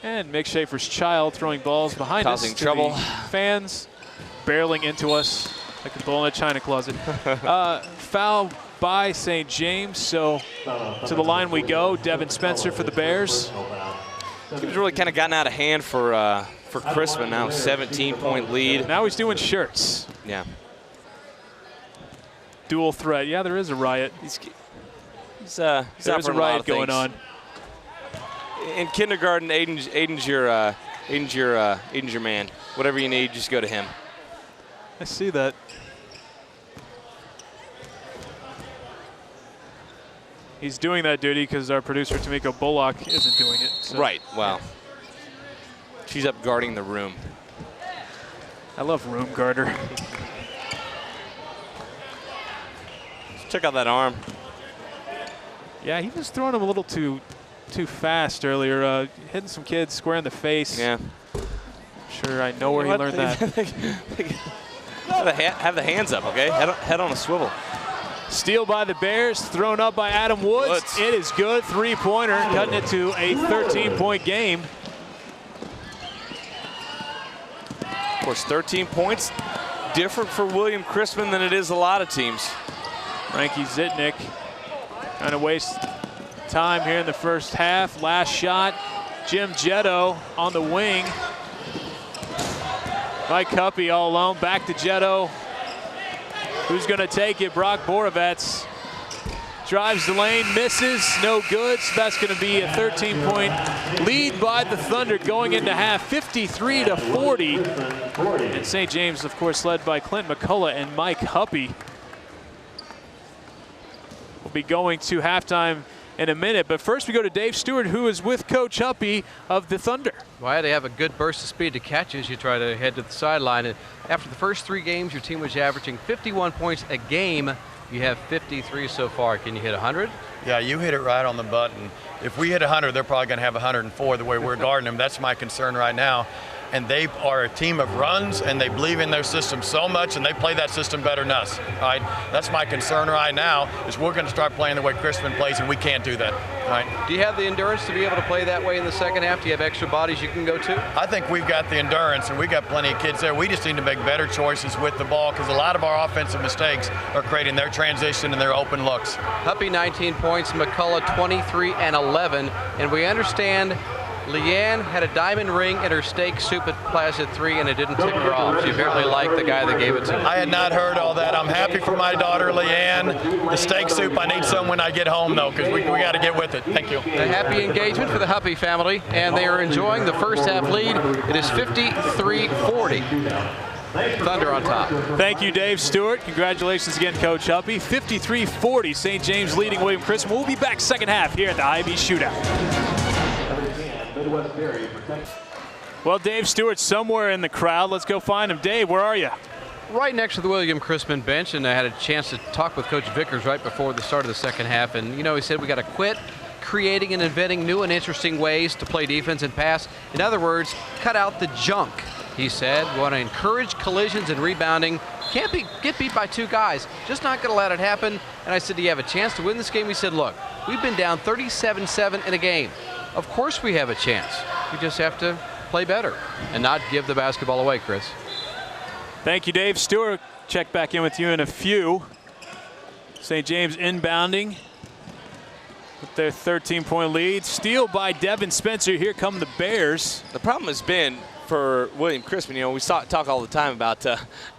And Mick Schaefer's child throwing balls behind Causing us. trouble. Fans barreling into us like a bull in a china closet. Foul by St. James, so to the line we go. Devin Spencer for the Bears. He's really kind of gotten out of hand for Chrisman now. 17-point lead. Now he's doing shirts. Yeah. Dual threat. Yeah, there is a riot. He's There's a riot going on. In kindergarten, Aiden's your man. Whatever you need, just go to him. I see that. He's doing that duty because our producer, Tamiko Bullock, isn't doing it. So. Right, well, she's up guarding the room. I love room guarder. Check out that arm. Yeah, he was throwing him a little too fast earlier, hitting some kids square in the face. Yeah. Sure, I know where he learned that. Have the hands up, okay? Head on a swivel. Steal by the Bears, thrown up by Adam Woods. It is good, three-pointer, cutting it to a 13-point game. Of course, 13 points, different for William Chrisman than it is a lot of teams. Frankie Zitnik trying to waste time here in the first half. Last shot, Jim Jetto on the wing. Mike Cuppy all alone, back to Jetto. Who's going to take it? Brock Borovets drives the lane, misses, no good. So that's going to be a 13-point lead by the Thunder going into half, 53-40. And St. James, of course, led by Clint McCullough and Mike Huppy. We'll be going to halftime in a minute, but first we go to Dave Stewart, who is with Coach Huppy of the Thunder. Well, I had to have a good burst of speed to catch as you try to head to the sideline. And after the first 3 games, your team was averaging 51 points a game. You have 53 so far. Can you hit 100? Yeah, you hit it right on the button. If we hit 100, they're probably going to have 104 the way we're guarding them. That's my concern right now. And they are a team of runs, and they believe in their system so much, and they play that system better than us. All right, that's my concern right now. Is we're going to start playing the way Chrisman plays, and we can't do that. All right. Do you have the endurance to be able to play that way in the second half? Do you have extra bodies you can go to? I think we've got the endurance, and we've got plenty of kids there. We just need to make better choices with the ball because a lot of our offensive mistakes are creating their transition and their open looks. Huppy 19 points, McCullough 23 and 11, and we understand Leanne had a diamond ring in her steak soup at Plaza 3 and it didn't tick her off. She apparently liked the guy that gave it to her. I had not heard all that. I'm happy for my daughter, Leanne. The steak soup, I need some when I get home, though, because we got to get with it. Thank you. A happy engagement for the Huppy family, and they are enjoying the first half lead. It is 53-40. Thunder on top. Thank you, Dave Stewart. Congratulations again, Coach Huppy. 53-40, St. James leading William Chrisman. We'll be back second half here at the IB Shootout. Well, Dave Stewart's somewhere in the crowd. Let's go find him. Dave, where are you? Right next to the William Chrisman bench, and I had a chance to talk with Coach Vickers right before the start of the second half. And, you know, he said we got to quit creating and inventing new and interesting ways to play defense and pass. In other words, cut out the junk, he said. We want to encourage collisions and rebounding. Can't get beat by 2 guys. Just not going to let it happen. And I said, do you have a chance to win this game? He said, look, we've been down 37-7 in a game. Of course we have a chance. We just have to play better and not give the basketball away, Chris. Thank you, Dave Stewart. Check back in with you in a few. St. James inbounding with their 13-point lead. Steal by Devin Spencer. Here come the Bears. The problem has been for William Chrisman, you know, we talk all the time about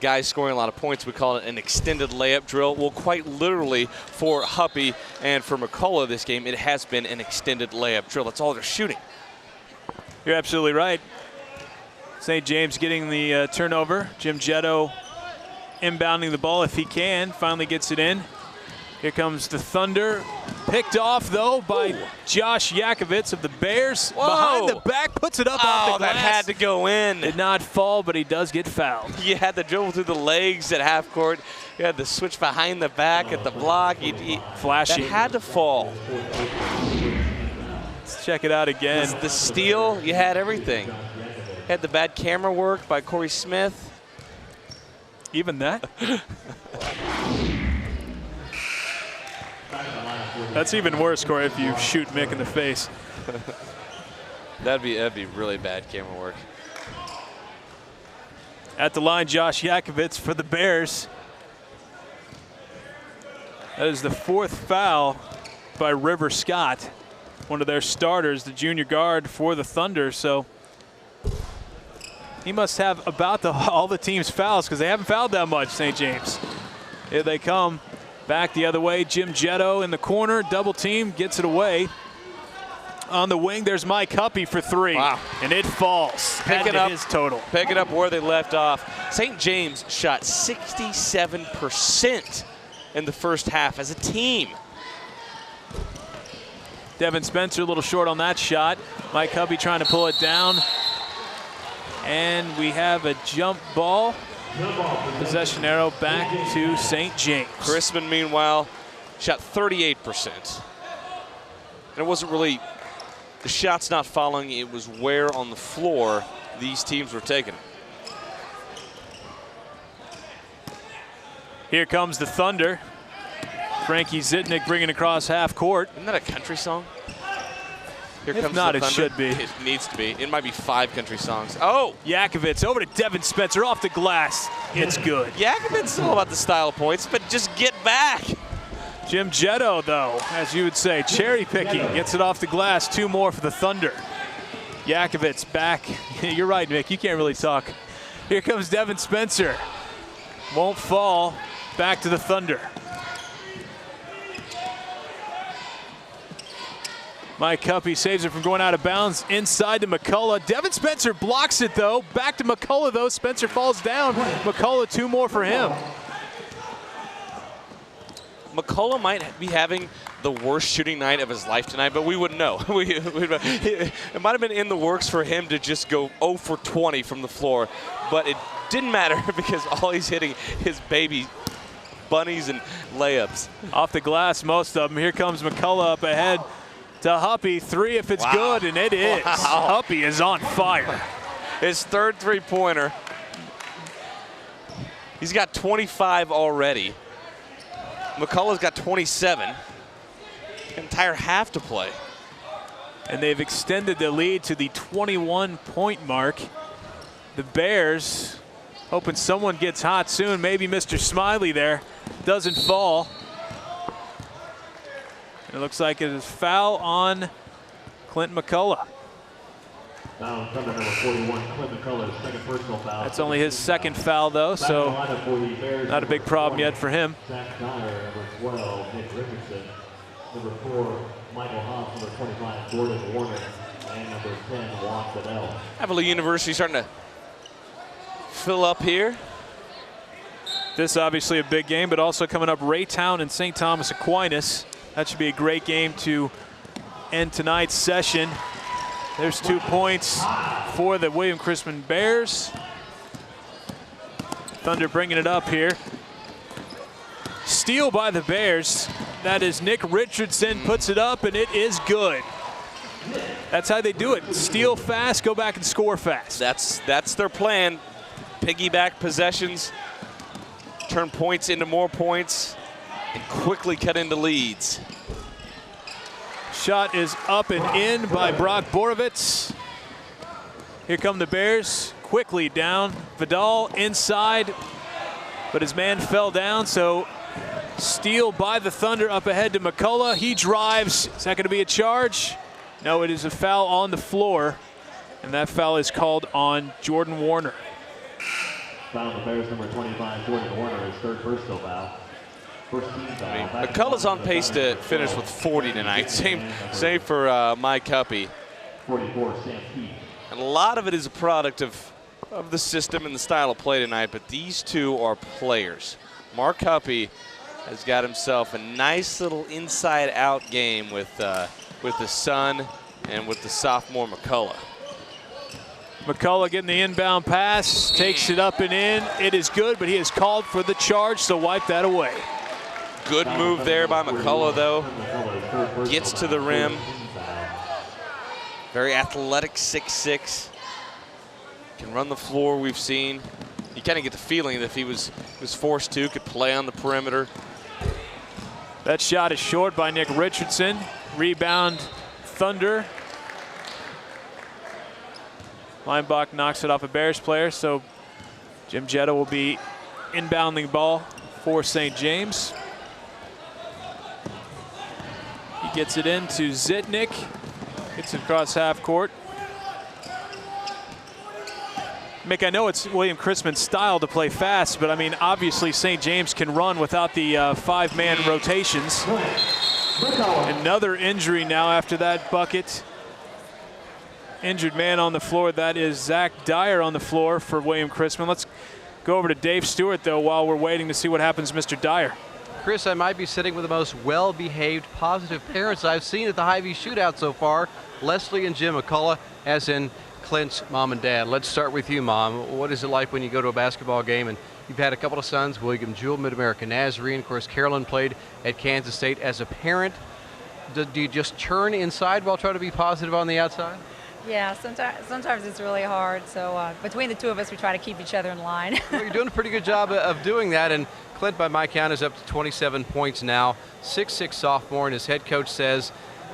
guys scoring a lot of points. We call it an extended layup drill. Well, quite literally for Huppy and for McCullough this game, it has been an extended layup drill. That's all they're shooting. You're absolutely right. St. James getting the turnover. Jim Jetto inbounding the ball if he can. Finally gets it in. Here comes the Thunder. Picked off, though, by Josh Yakovitz of the Bears. Whoa. Behind the back, puts it up off the glass. That had to go in. Did not fall, but he does get fouled. You had the dribble through the legs at half court. You had the switch behind the back at the block. Flashy. That had to fall. Let's check it out again. The steal, you had everything. Had the bad camera work by Corey Smith. Even that? That's even worse, Corey, if you shoot Mick in the face. That'd be really bad camera work. At the line, Josh Yakovitz for the Bears. That is the 4th foul by River Scott, one of their starters, the junior guard for the Thunder. So he must have about all the team's fouls because they haven't fouled that much, St. James. Here they come. Back the other way, Jim Jetto in the corner, double team, gets it away. On the wing, there's Mike Huppy for 3. Wow. And it falls. Picking up his total. Picking up where they left off. St. James shot 67% in the first half as a team. Devin Spencer a little short on that shot. Mike Huppy trying to pull it down. And we have a jump ball. Possession arrow back to St. James. Chrisman, meanwhile, shot 38%. And it wasn't really the shot's not following, it was where on the floor these teams were taking. Here comes the Thunder. Frankie Zitnik bringing across half court. Isn't that a country song? Here If comes not, the it Thunder. should be. It needs to be. It might be 5 country songs. Oh! Yakovitz over to Devin Spencer off the glass. It's good. Yakovitz is all about the style of points, but just get back. Jim Jetto, though, as you would say, cherry picking, gets it off the glass. 2 more for the Thunder. Yakovitz back. You're right, Mick. You can't really talk. Here comes Devin Spencer. Won't fall. Back to the Thunder. Mike Huppy saves it from going out of bounds inside to McCullough. Devin Spencer blocks it, though. Back to McCullough, though. Spencer falls down. McCullough, 2 more for him. McCullough might be having the worst shooting night of his life tonight, but we wouldn't know. It might have been in the works for him to just go 0 for 20 from the floor, but it didn't matter because all he's hitting is baby bunnies and layups. Off the glass, most of them. Here comes McCullough up ahead to Huppy. 3 if it's good, and it is. Wow. Huppy is on fire. His 3rd three-pointer. He's got 25 already. McCullough's got 27. Entire half to play. And they've extended the lead to the 21-point mark. The Bears hoping someone gets hot soon. Maybe Mr. Smiley there. Doesn't fall. And it looks like it is foul on Clint McCullough. Foul on Thunder number 41, Clint McCullough, 2nd personal foul. That's only his 2nd foul, though, so not a big problem yet for him. Zach Dyer, number 12, Nick Richardson. Number 4, Michael Hobbs, number 25, Gordon Warner. And number 10, Juan Fidel. Avila University starting to fill up here. This obviously a big game, but also coming up Raytown and St. Thomas Aquinas. That should be a great game to end tonight's session. There's 2 points for the William Chrisman Bears. Thunder bringing it up here. Steal by the Bears. That is Nick Richardson puts it up, and it is good. That's how they do it. Steal fast, go back and score fast. That's their plan. Piggyback possessions, turn points into more points, and quickly cut into leads. Shot is up and in by Brock Borovitz. Here come the Bears, quickly down. Vidal inside, but his man fell down, so steal by the Thunder up ahead to McCullough. He drives. Is that going to be a charge? No, it is a foul on the floor, and that foul is called on Jordan Warner. Foul on the Bears, number 25, Jordan Warner, his 3rd personal foul. First team foul. McCullough's on pace to finish with 40 tonight. Same for Mike Huppy. 44, Sam Keith. And a lot of it is a product of the system and the style of play tonight, but these two are players. Mark Huppy has got himself a nice little inside-out game with the son and with the sophomore McCullough. McCullough getting the inbound pass, takes it up and in. It is good, but he is called for the charge, so wipe that away. Good move there by McCullough, though. Gets to the rim. Very athletic 6'6". can run the floor. We've seen. You kind of get the feeling that if he was forced to, could play on the perimeter. That shot is short by Nick Richardson. Rebound, Thunder. Leinbach knocks it off a Bears player, so Jim Jetta will be inbounding ball for St. James. He gets it into Zitnik. Gets it across half court. Mick, I know it's William Chrisman's style to play fast, but I mean, obviously St. James can run without the five-man rotations. Another injury now after that bucket. Injured man on the floor. That is Zach Dyer on the floor for William Chrisman. Let's go over to Dave Stewart, though, while we're waiting to see what happens to Mr. Dyer. Chris, I might be sitting with the most well-behaved, positive parents I've seen at the Hy-Vee shootout so far. Leslie and Jim McCullough, as in Clint's mom and dad. Let's start with you, Mom. What is it like when you go to a basketball game and you've had a couple of sons, William Jewell, Mid-America Nazarene. Of course, Carolyn played at Kansas State. As a parent, do you just churn inside while trying to be positive on the outside? Yeah, sometimes it's really hard. So between the two of us, we try to keep each other in line. Well, you're doing a pretty good job of doing that. And Clint, by my count, is up to 27 points now. 6'6" sophomore, and his head coach says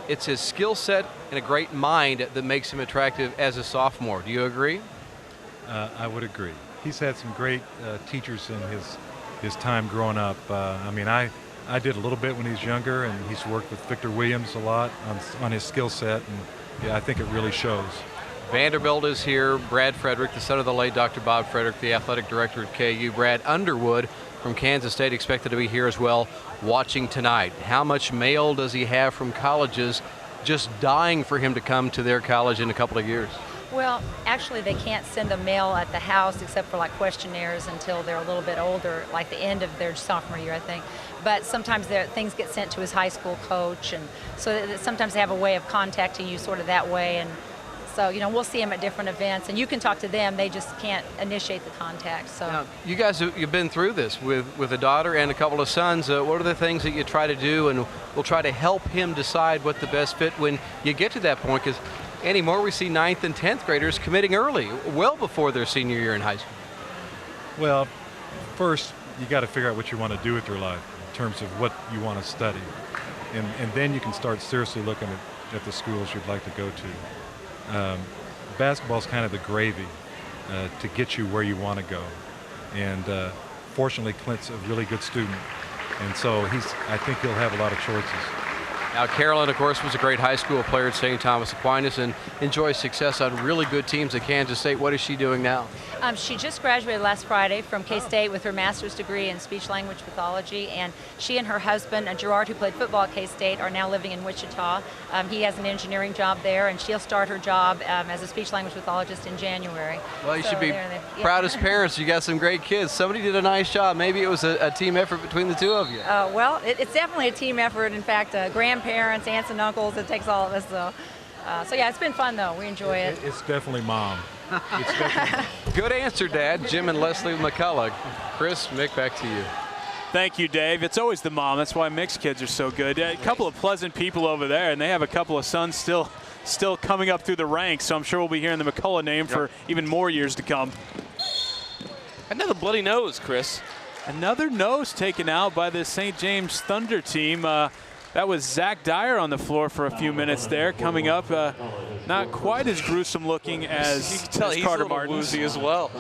it's his skill set and a great mind that makes him attractive as a sophomore. Do you agree? I would agree. He's had some great teachers in his time growing up. I mean, I did a little bit when he was younger, and he's worked with Victor Williams a lot on his skill set, and yeah, I think it really shows. Vanderbilt is here. Brad Frederick, the son of the late Dr. Bob Frederick, the athletic director at KU. Brad Underwood from Kansas State expected to be here as well, watching tonight. How much mail does he have from colleges just dying for him to come to their college in a couple of years? Well, actually, they can't send a mail at the house except for like questionnaires until they're a little bit older, like the end of their sophomore year, I think. But sometimes things get sent to his high school coach, and so sometimes they have a way of contacting you sort of that way. And so, you know, we'll see him at different events, and you can talk to them. They just can't initiate the contact. So now, you guys, you've been through this with a daughter and a couple of sons. What are the things that you try to do, and we'll try to help him decide what the best fit when you get to that point? Because anymore, we see 9th and 10th graders committing early, well before their senior year in high school. Well, first, you got to figure out what you want to do with your life in terms of what you want to study. And then you can start seriously looking at the schools you'd like to go to. Basketball's kind of the gravy to get you where you want to go. And fortunately, Clint's a really good student. And so I think he'll have a lot of choices. Now, Carolyn, of course, was a great high school player at St. Thomas Aquinas and enjoys success on really good teams at Kansas State. What is she doing now? She just graduated last Friday from K-State with her master's degree in speech-language pathology, and she and her husband, Gerard, who played football at K-State, are now living in Wichita. He has an engineering job there, and she'll start her job as a speech-language pathologist in January. Well, you should be proud as parents. You got some great kids. Somebody did a nice job. Maybe it was a team effort between the two of you. Well, it's definitely a team effort. In fact, grandparents, aunts and uncles, it takes all of us. So yeah, it's been fun, though. We enjoy it. It's definitely Mom. It's definitely. Good answer, Dad. Jim and Leslie McCullough. Chris, Mick, back to you. Thank you, Dave. It's always the mom. That's why Mick's kids are so good. A couple of pleasant people over there, and they have a couple of sons still coming up through the ranks, so I'm sure we'll be hearing the McCullough name for even more years to come. Another bloody nose, Chris. Another nose taken out by the St. James Thunder team. That was Zach Dyer on the floor for a few minutes there. Coming up, not quite as gruesome looking as, you can tell as he's Carter a little Martin. woozy as well.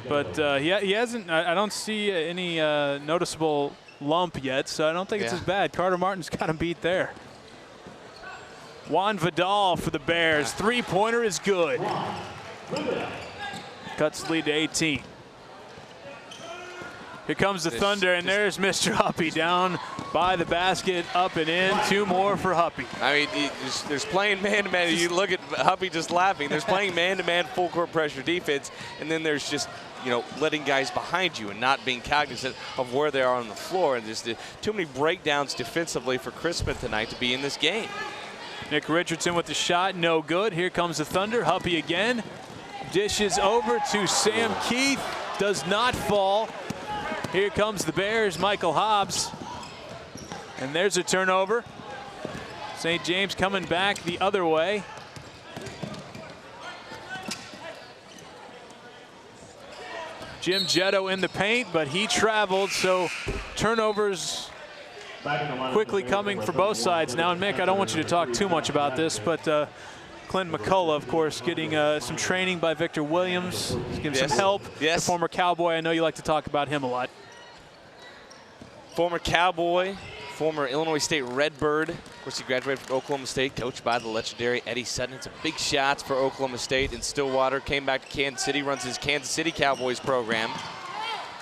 But he hasn't, I don't see any noticeable lump yet, so I don't think it's as bad. Carter Martin's got him beat there. Juan Vidal for the Bears. Three-pointer is good. Cuts the lead to 18. Here comes the Thunder, and there's Mr. Huppy down by the basket, up and in. Two more for Huppy. I mean, there's playing man-to-man. You look at Huppy just laughing. There's playing man-to-man full court pressure defense, and then there's just, you know, letting guys behind you and not being cognizant of where they are on the floor. And just too many breakdowns defensively for Chrisman tonight to be in this game. Nick Richardson with the shot, no good. Here comes the Thunder. Huppy again. Dishes over to Sam Keith. Does not fall. Here comes the Bears, Michael Hobbs. And there's a turnover. St. James coming back the other way. Jim Jetto in the paint, but he traveled, so turnovers quickly coming for both sides now. And Mick, I don't want you to talk too much about this, but Clint McCullough, of course, getting some training by Victor Williams, getting some help. Yes. The former Cowboy, I know you like to talk about him a lot. Former Cowboy, former Illinois State Redbird. Of course, he graduated from Oklahoma State, coached by the legendary Eddie Sutton. Some big shots for Oklahoma State in Stillwater. Came back to Kansas City, runs his Kansas City Cowboys program.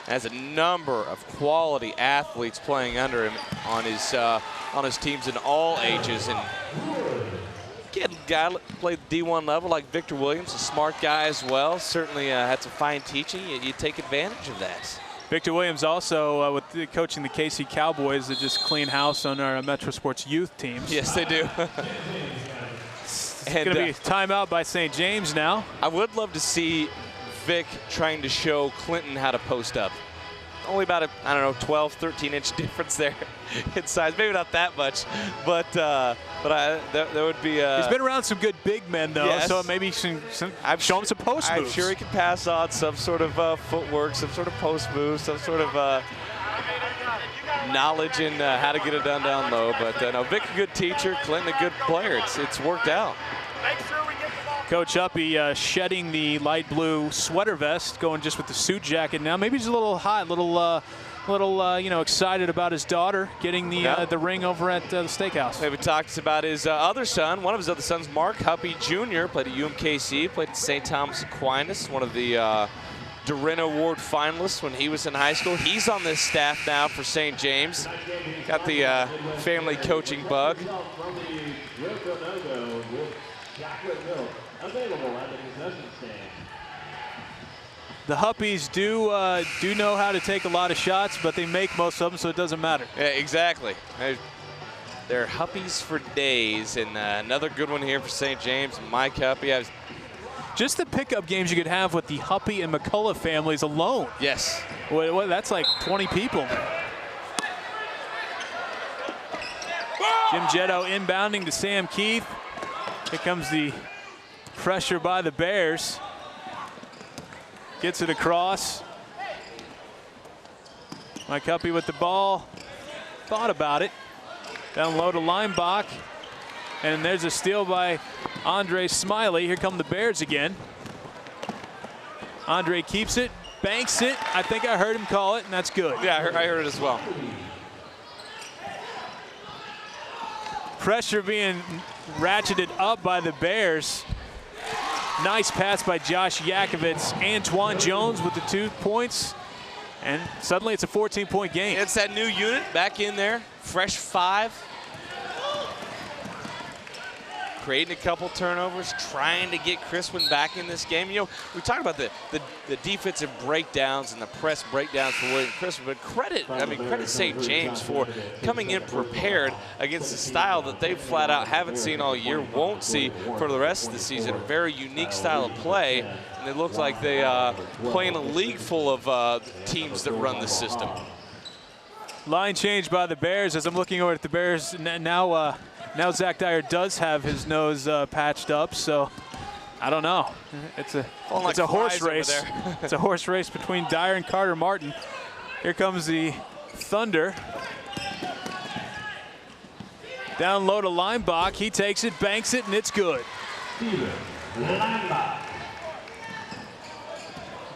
Has a number of quality athletes playing under him on his teams in all ages. And again, guy played D1 level like Victor Williams, a smart guy as well. Certainly had some fine teaching. You take advantage of that. Victor Williams also coaching the KC Cowboys that just clean house on our Metro Sports youth teams. Yes, they do. It's going to be a timeout by St. James now. I would love to see Vic trying to show Clinton how to post up. Only about a, I don't know, 12, 13-inch difference there in size. Maybe not that much, but that would be. He's been around some good big men, though, yes. So maybe show him some post moves. I'm sure he can pass on some sort of footwork, some sort of post move, some sort of knowledge in how to get it done down low. But no, Vic a good teacher, Clinton a good player. It's worked out. Coach Uppy shedding the light blue sweater vest, going just with the suit jacket now. Maybe he's a little hot, excited about his daughter getting the ring over at the steakhouse. Maybe talks about his other son, one of his other sons, Mark Huppy Jr., played at UMKC, played at St. Thomas Aquinas, one of the Durin Award finalists when he was in high school. He's on this staff now for St. James. Got the family coaching bug. Available at the concession stand. The Huppies do know how to take a lot of shots, but they make most of them, so it doesn't matter. Yeah, exactly. They're Huppies for days, and another good one here for St. James. Mike Huppy. Just the pickup games you could have with the Huppy and McCullough families alone. Yes. Well, that's like 20 people. Jim Jetto inbounding to Sam Keith. Here comes the pressure by the Bears. Gets it across. Mike Huppy with the ball. Thought about it. Down low to Leimbach. And there's a steal by Andre Smiley. Here come the Bears again. Andre keeps it, banks it. I think I heard him call it, and that's good. Yeah, I heard it as well. Pressure being ratcheted up by the Bears. Nice pass by Josh Yakovitz. Antoine Jones with the 2 points. And suddenly it's a 14-point game. It's that new unit back in there. Fresh 5. Creating a couple turnovers, trying to get Chrisman back in this game. You know, we talked about the defensive breakdowns and the press breakdowns for William Chrisman, but credit St. James for coming in prepared against a style that they flat out haven't seen all year, won't see for the rest of the season. A very unique style of play, and it looks like they play in a league full of teams that run the system. Line change by the Bears as I'm looking over at the Bears now. Now Zach Dyer does have his nose patched up, so I don't know. It's a horse race. It's a horse race between Dyer and Carter Martin. Here comes the Thunder. Down low to Leimbach. He takes it, banks it, and it's good. Here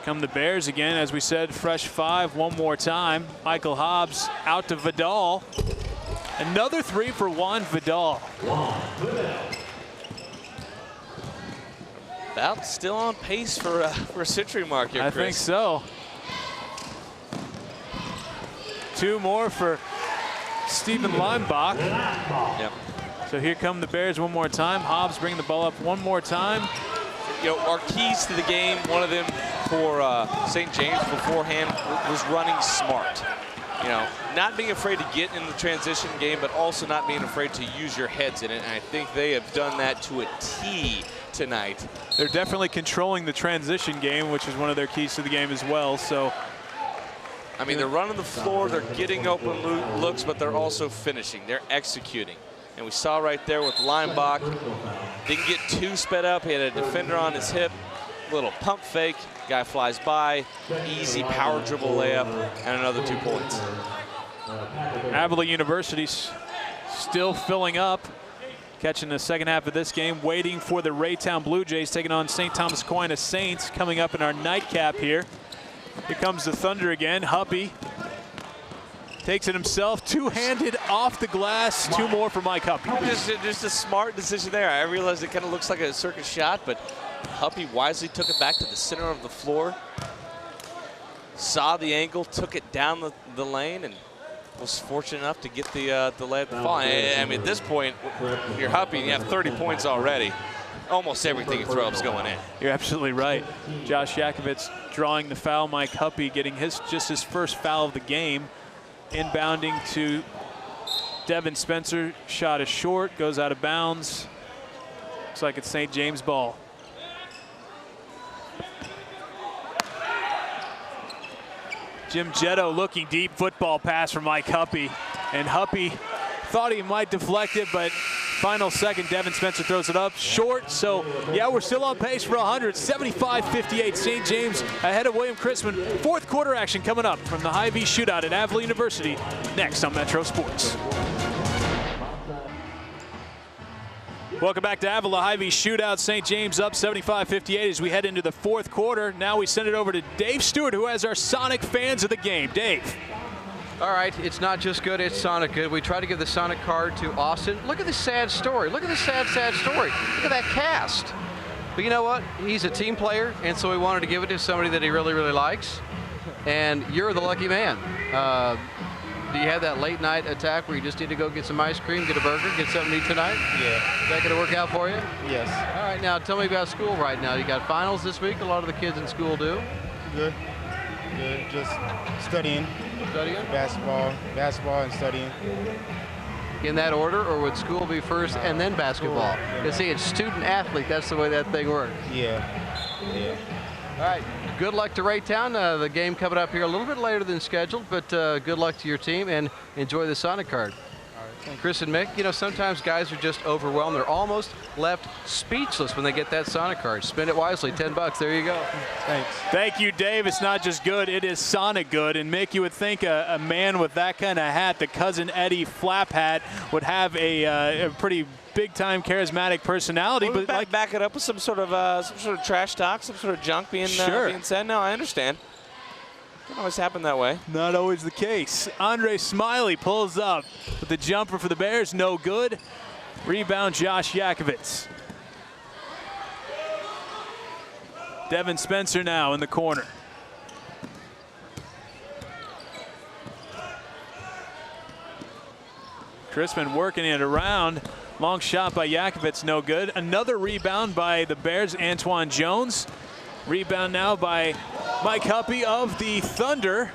come the Bears again, as we said, fresh 5 one more time. Michael Hobbs out to Vidal. Another 3 for Juan Vidal. About still on pace for a century mark here, Chris. I think so. 2 more for Stephen Leimbach. Yep. So here come the Bears one more time. Hobbs bringing the ball up one more time. You know, our keys to the game, one of them for St. James beforehand was running smart. You know, not being afraid to get in the transition game, but also not being afraid to use your heads in it. And I think they have done that to a T tonight. They're definitely controlling the transition game, which is one of their keys to the game as well. So, I mean, they're running the floor, they're getting open looks, but they're also finishing. They're executing. And we saw right there with Leimbach, didn't get too sped up. He had a defender on his hip. little pump fake, guy flies by, easy power dribble layup, and another 2 points. Avila University's still filling up. Catching the second half of this game, waiting for the Raytown Blue Jays taking on St. Thomas Aquinas Saints coming up in our nightcap here. Here comes the Thunder again. Huppy takes it himself, two-handed off the glass. 2 more for Mike Huppy. Just a smart decision there. I realize it kind of looks like a circus shot, but Huppy wisely took it back to the center of the floor. Saw the angle, took it down the lane, and was fortunate enough to get the layup to fall. I mean, at this point, you're Huppy and you have 30 points already. Almost everything you throw up's going in. You're absolutely right. Josh Yakovitz drawing the foul. Mike Huppy getting just his first foul of the game. Inbounding to Devin Spencer. Shot is short, goes out of bounds. Looks like it's St. James ball. Jim Jetto looking deep, football pass from Mike Huppy. And Huppy thought he might deflect it, but final second, Devin Spencer throws it up short. So, yeah, we're still on pace for 100. 75-58, St. James ahead of William Chrisman. Fourth quarter action coming up from the Hy-Vee shootout at Avila University. Next on Metro Sports. Welcome back to Avila Hy-Vee shootout. St. James up 75-58 as we head into the fourth quarter. Now we send it over to Dave Stewart, who has our Sonic fans of the game. Dave. All right, it's not just good, it's Sonic good. We try to give the Sonic card to Austin. Look at this sad story. Look at this sad, sad story. Look at that cast. But you know what? He's a team player, and so we wanted to give it to somebody that he really, really likes. And you're the lucky man. Do you have that late night attack where you just need to go get some ice cream, get a burger, get something to eat tonight? Yeah. Is that going to work out for you? Yes. All right, now tell me about school right now. You got finals this week. A lot of the kids in school do. Good. Good. Just studying. Studying? Basketball and studying. In that order, or would school be first and then basketball? You see, it's student athlete. That's the way that thing works. Yeah. Yeah. All right. Good luck to Raytown. The game coming up here a little bit later than scheduled, but good luck to your team and enjoy the Sonic card. Chris and Mick, you know, sometimes guys are just overwhelmed. They're almost left speechless when they get that Sonic card. Spend it wisely, $10. There you go. Thanks. Thank you, Dave. It's not just good, it is Sonic good. And Mick, you would think a man with that kind of hat, the Cousin Eddie flap hat, would have a pretty big-time charismatic personality. But like, back it up with some sort of trash talk, some sort of junk being said. No, I understand. Doesn't always happen that way. Not always the case. Andre Smiley pulls up with the jumper for the Bears, no good. Rebound, Josh Yakovitz. Devin Spencer now in the corner. Chrisman working it around. Long shot by Yakovitz, no good. Another rebound by the Bears, Antoine Jones. Rebound now by Mike Huppy of the Thunder.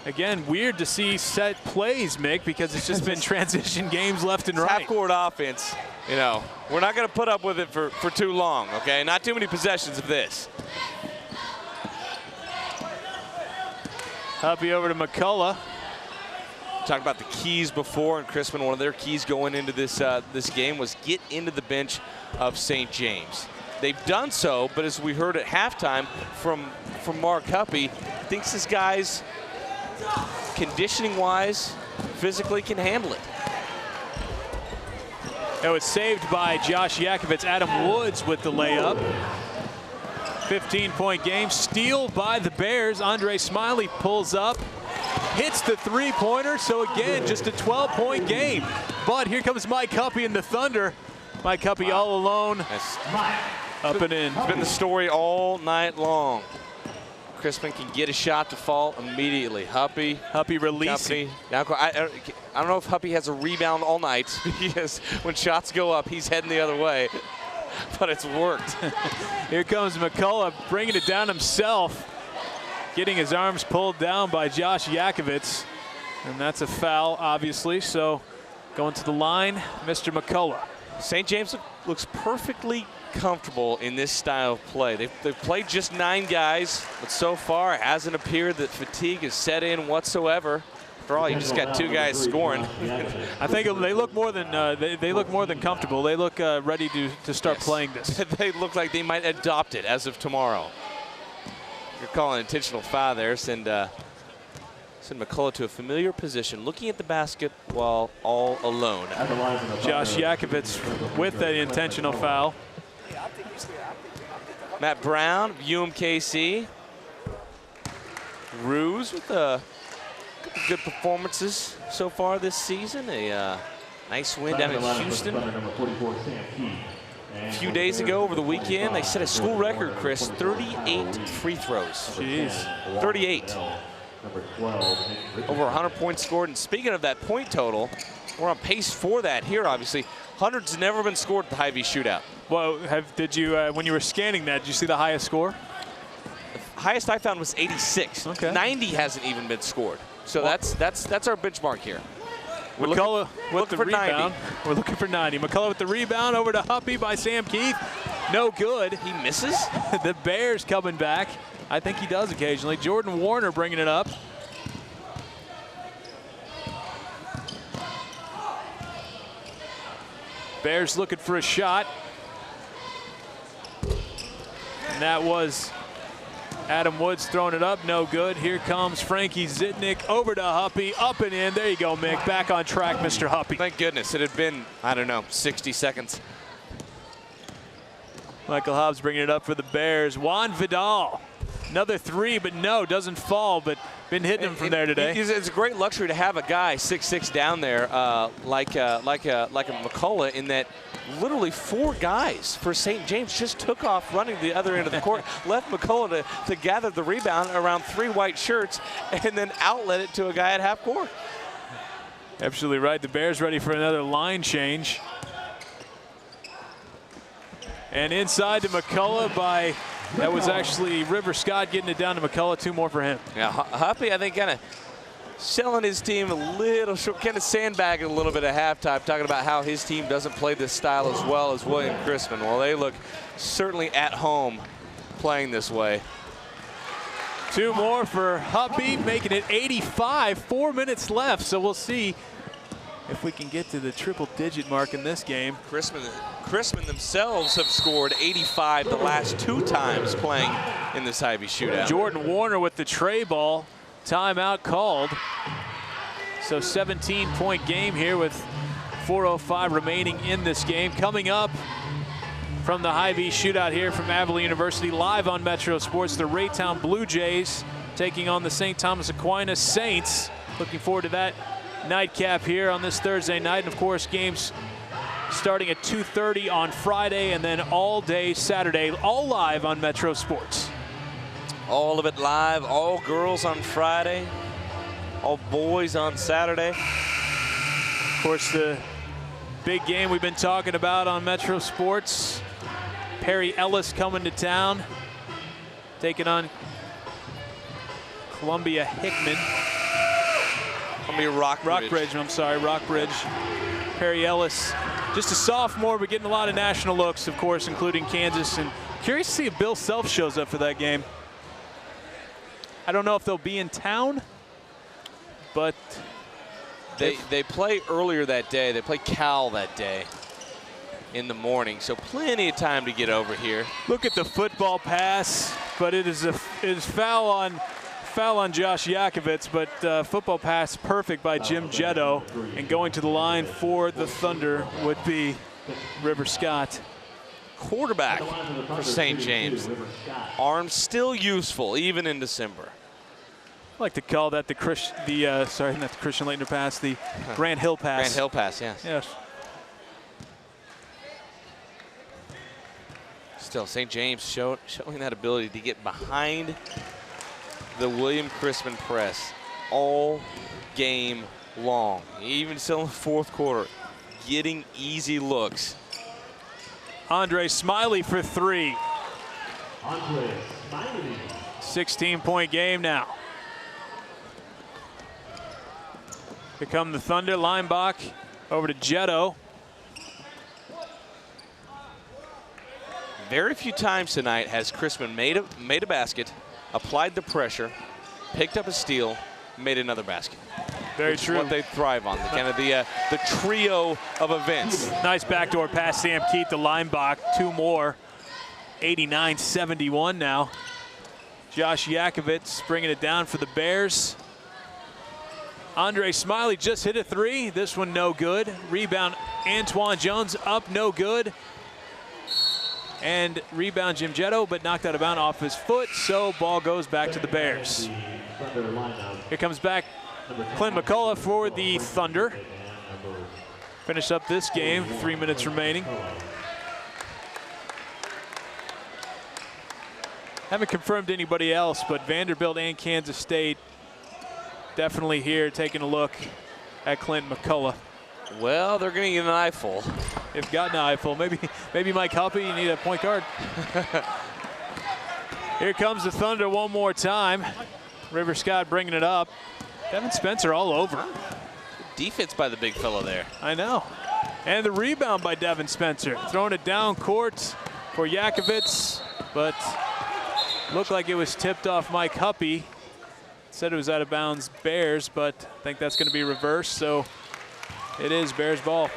Again, weird to see set plays, Mick, because it's just been transition games left and right. Half-court offense, you know. We're not going to put up with it for too long, okay? Not too many possessions of this. Huppy over to McCullough. Talked about the keys before, and Chrisman, one of their keys going into this this game was get into the bench of St. James. They've done so, but as we heard at halftime from Mark Huppy, thinks this guy's conditioning-wise, physically can handle it. It was saved by Josh Yakovitz. Adam Woods with the layup. 15-point game. Steal by the Bears. Andre Smiley pulls up. Hits the three-pointer. So again, just a 12-point game. But here comes Mike Huppy and the Thunder. Mike Huppy all alone. Up and in. It's been the story all night long. Chrisman can get a shot to fall immediately. Huppy releasing. I don't know if Huppy has a rebound all night. Because when shots go up, he's heading the other way. But it's worked. Here comes McCullough bringing it down himself. Getting his arms pulled down by Josh Yakovitz. And that's a foul, obviously. So going to the line, Mr. McCullough. St. James looks perfectly comfortable in this style of play. They've played just 9 guys, but so far it hasn't appeared that fatigue has set in whatsoever. After all, you just got 2 guys scoring. I think they look more than they look more than comfortable. They look ready to start playing this. They look like they might adopt it as of tomorrow. You're calling an intentional foul there. Send McCullough to a familiar position, looking at the basket while all alone. Josh Yakovitz with that intentional foul. Matt Brown, UMKC. Ruse with good performances so far this season. A nice win down in Houston. A few days ago over the weekend, they set a school record, Chris, 38 free throws. Jeez. 38. Over 100 points scored. And speaking of that point total, we're on pace for that here, obviously. Hundreds never been scored at the Hy-Vee shootout. Well, did you, when you were scanning that, did you see the highest score? The highest I found was 86. Okay. 90 hasn't even been scored. So that's our benchmark here. McCullough with the for rebound. 90. We're looking for 90. McCullough with the rebound over to Huppy by Sam Keith. No good. He misses. The Bears coming back. I think he does occasionally. Jordan Warner bringing it up. Bears looking for a shot. And that was Adam Woods throwing it up, no good. Here comes Frankie Zitnik over to Huppy, up and in. There you go, Mick. Back on track, Mr. Huppy. Thank goodness. It had been, I don't know, 60 seconds. Michael Hobbs bringing it up for the Bears. Juan Vidal, another 3, but no, doesn't fall, but been hitting him from there today. It's a great luxury to have a guy 6'6" down there like a McCullough, in that literally 4 guys for St. James just took off running the other end of the court, left McCullough to gather the rebound around 3 white shirts, and then outlet it to a guy at half court. Absolutely right. The Bears ready for another line change. And inside to McCullough by, that was actually River Scott getting it down to McCullough. 2 more for him. Yeah, Huppy, I think, kind of selling his team a little short, kind of sandbagging a little bit at halftime, talking about how his team doesn't play this style as well as William Chrisman. Well, they look certainly at home playing this way. 2 more for Huppy, making it 85, 4 minutes left. So we'll see if we can get to the triple-digit mark in this game. Chrisman themselves have scored 85 the last 2 times playing in this Hy-Vee shootout. Jordan Warner with the tray ball. Timeout called. So 17-point game here with 4:05 remaining in this game. Coming up from the Hy-Vee shootout here from Abilene University, live on Metro Sports, the Raytown Blue Jays taking on the St. Thomas Aquinas Saints. Looking forward to that nightcap here on this Thursday night. And of course, games starting at 2:30 on Friday and then all day Saturday, all live on Metro Sports. All of it live, all girls on Friday, all boys on Saturday. Of course, the big game we've been talking about on Metro Sports. Perry Ellis coming to town, taking on Columbia Hickman. Rockbridge. I'm sorry, Rockbridge. Perry Ellis, just a sophomore, but getting a lot of national looks, of course, including Kansas. And curious to see if Bill Self shows up for that game. I don't know if they'll be in town, but they play earlier that day. They play Cal that day in the morning, so plenty of time to get over here. Look at the football pass, but it is foul on Josh Yakovitz, but football pass perfect by Jim Jetto, and going to the line for the Thunder would be River Scott. Quarterback for St. James. Arm still useful even in December. I like to call that the Christian Leitner pass, the Grant Hill pass. Grant Hill pass, yes. Yes. Still, St. James showing that ability to get behind the William Chrisman press all game long. Even still in the 4th quarter, getting easy looks. Andre Smiley for 3. Andre Smiley. 16-point game now. Here come the Thunder. Linebach over to Jetto. Very few times tonight has Chrisman made a basket, applied the pressure, picked up a steal, made another basket. Very which true. is what they thrive on, kind of the trio of events. Nice backdoor pass, Sam Keith to Leinbach. 2 more. 89-71 now. Josh Yakovitz bringing it down for the Bears. Andre Smiley just hit a 3. This one no good. Rebound Antoine Jones up, no good. And rebound Jim Jetto, but knocked out of bounds off his foot, so ball goes back to the Bears. Here comes back Clint McCullough for the Thunder. Finish up this game, 3 minutes remaining. Haven't confirmed anybody else, but Vanderbilt and Kansas State definitely here taking a look at Clint McCullough. Well, they're going to get an eyeful. They've got an eyeful. Maybe Mike Huppy, you need a point guard. Here comes the Thunder one more time. River Scott bringing it up. Devin Spencer all over. Defense by the big fella there. I know. And the rebound by Devin Spencer. Throwing it down court for Yakovitz, but looked like it was tipped off Mike Huppy. Said it was out of bounds Bears, but I think that's going to be reversed, so it is Bears ball.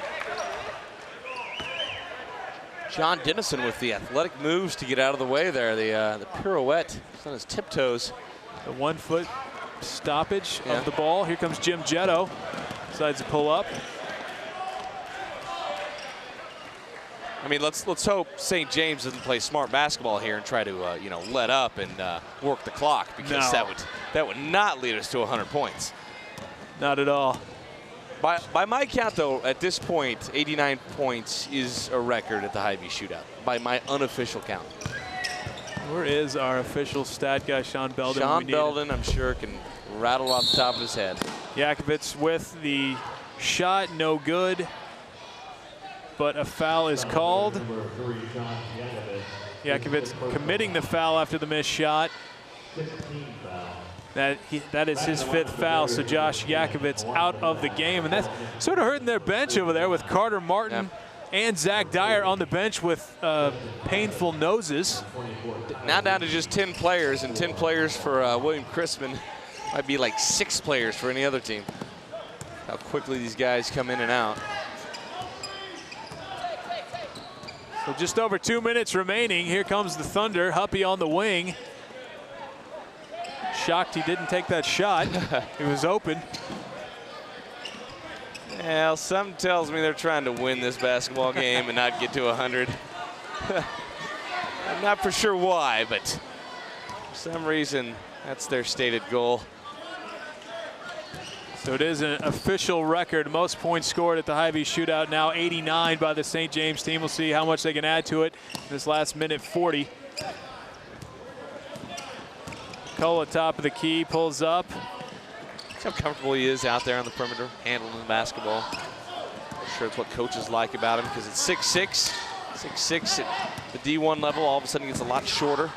John Dennison with the athletic moves to get out of the way there. The pirouette on his tiptoes. The 1 foot stoppage of the ball. Here comes Jim Jetto. Decides to pull up. I mean, let's hope St. James doesn't play smart basketball here and try to let up and work the clock, because that would not lead us to 100 points. Not at all. By my count, though, at this point, 89 points is a record at the Hy-Vee shootout, by my unofficial count. Where is our official stat guy, Sean Belden? Sean Belden, I'm sure, can rattle off the top of his head. Yakovitz with the shot, no good, but a foul is called. Yakovitz committing the foul after the missed shot. That is his 5th foul, so Josh Yakovitz out of the game. And that's sort of hurting their bench over there with Carter Martin and Zach Dyer on the bench with painful noses. Now down to just 10 players, and 10 players for William Chrisman. Might be like 6 players for any other team. How quickly these guys come in and out. So just over 2 minutes remaining. Here comes the Thunder. Huppy on the wing. Shocked he didn't take that shot. It was open. Well, something tells me they're trying to win this basketball game and not get to 100. I'm not for sure why, but for some reason, that's their stated goal. So it is an official record. Most points scored at the Hy-Vee shootout, now 89 by the St. James team. We'll see how much they can add to it in this last minute 40. Cole at top of the key, pulls up. See how comfortable he is out there on the perimeter, handling the basketball. I'm sure it's what coaches like about him, because it's 6'6". 6'6" at the D1 level, all of a sudden he gets a lot shorter.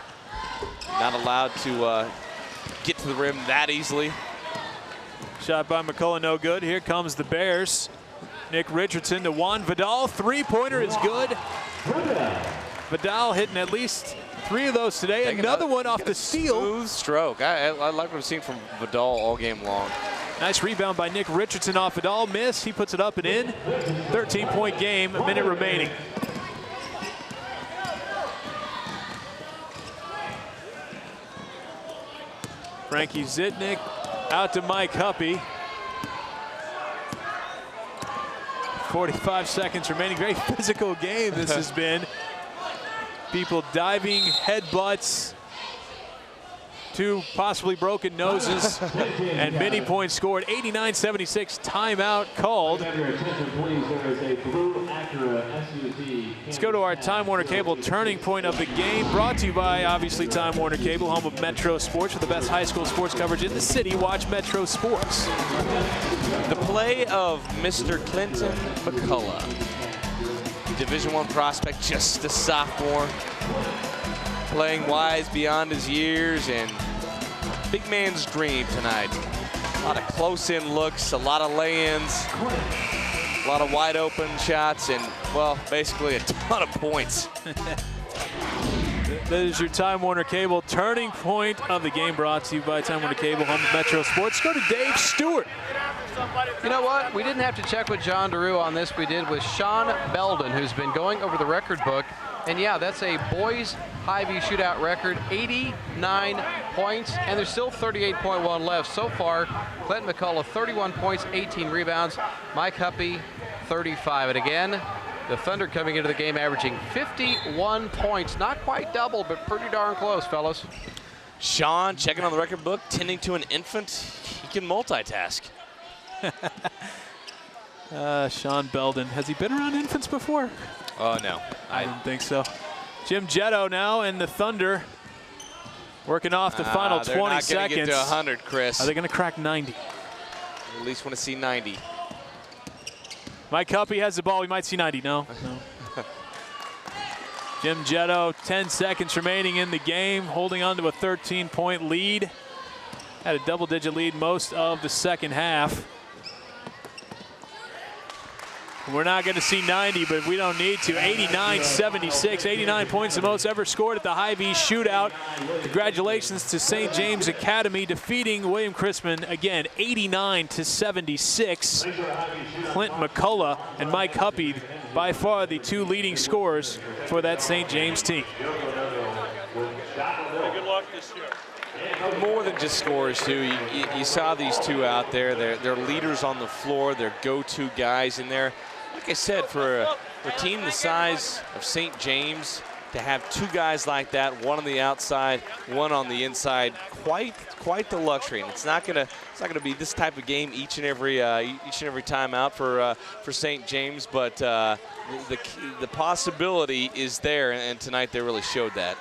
Not allowed to get to the rim that easily. Shot by McCullough, no good. Here comes the Bears. Nick Richardson to Juan Vidal. 3-pointer is good. Vidal hitting at least 3 of those today. Another one off the steal. Smooth stroke. I like what I've seen from Vidal all game long. Nice rebound by Nick Richardson off Vidal. Miss. He puts it up and in. 13-point game, a minute remaining. Frankie Zitnik out to Mike Huppy. 45 seconds remaining. Very physical game this has been. People diving, headbutts, 2 possibly broken noses, and many points scored. 89-76, timeout called. Let's go to our Time Warner Cable turning point of the game, brought to you by, obviously, Time Warner Cable, home of Metro Sports. For the best high school sports coverage in the city, watch Metro Sports. The play of Mr. Clinton McCullough. Division I prospect, just a sophomore, playing wise beyond his years, and big man's dream tonight. A lot of close-in looks, a lot of lay-ins, a lot of wide open shots, and, well, basically a ton of points. That is your Time Warner Cable turning point of the game, brought to you by Time Warner Cable, home of Metro Sports. Go to Dave Stewart. You know what? We didn't have to check with John DeRue on this. We did with Sean Belden, who's been going over the record book. And yeah, that's a boys Hy-Vee shootout record, 89 points, and there's still 38.1 left. So far, Clinton McCullough, 31 points, 18 rebounds. Mike Huppy, 35. And again, the Thunder coming into the game averaging 51 points. Not quite double, but pretty darn close, fellas. Sean, checking on the record book, tending to an infant. He can multitask. Sean Belden. Has he been around infants before? Oh, no. I didn't think so. Jim Jetto now and the Thunder working off the final 20 they're not seconds. Get to 100, Chris. Are they going to crack 90? At least want to see 90. Mike Huppy has the ball. We might see 90. No. Jim Jetto, 10 seconds remaining in the game, holding on to a 13-point lead. Had a double-digit lead most of the second half. We're not going to see 90, but we don't need to. 89-76, 89 points, the most ever scored at the Hy-Vee shootout. Congratulations to St. James Academy defeating William Chrisman, again, 89-76. Clint McCullough and Mike Huppy, by far the two leading scorers for that St. James team. Good luck this year. More than just scorers, too. You saw these two out there. They're leaders on the floor. They're go-to guys in there. Like I said, for a team the size of St. James, to have two guys like that, one on the outside, one on the inside, quite the luxury. And it's not gonna be this type of game each and every time out for St. James, but the possibility is there, and tonight they really showed that.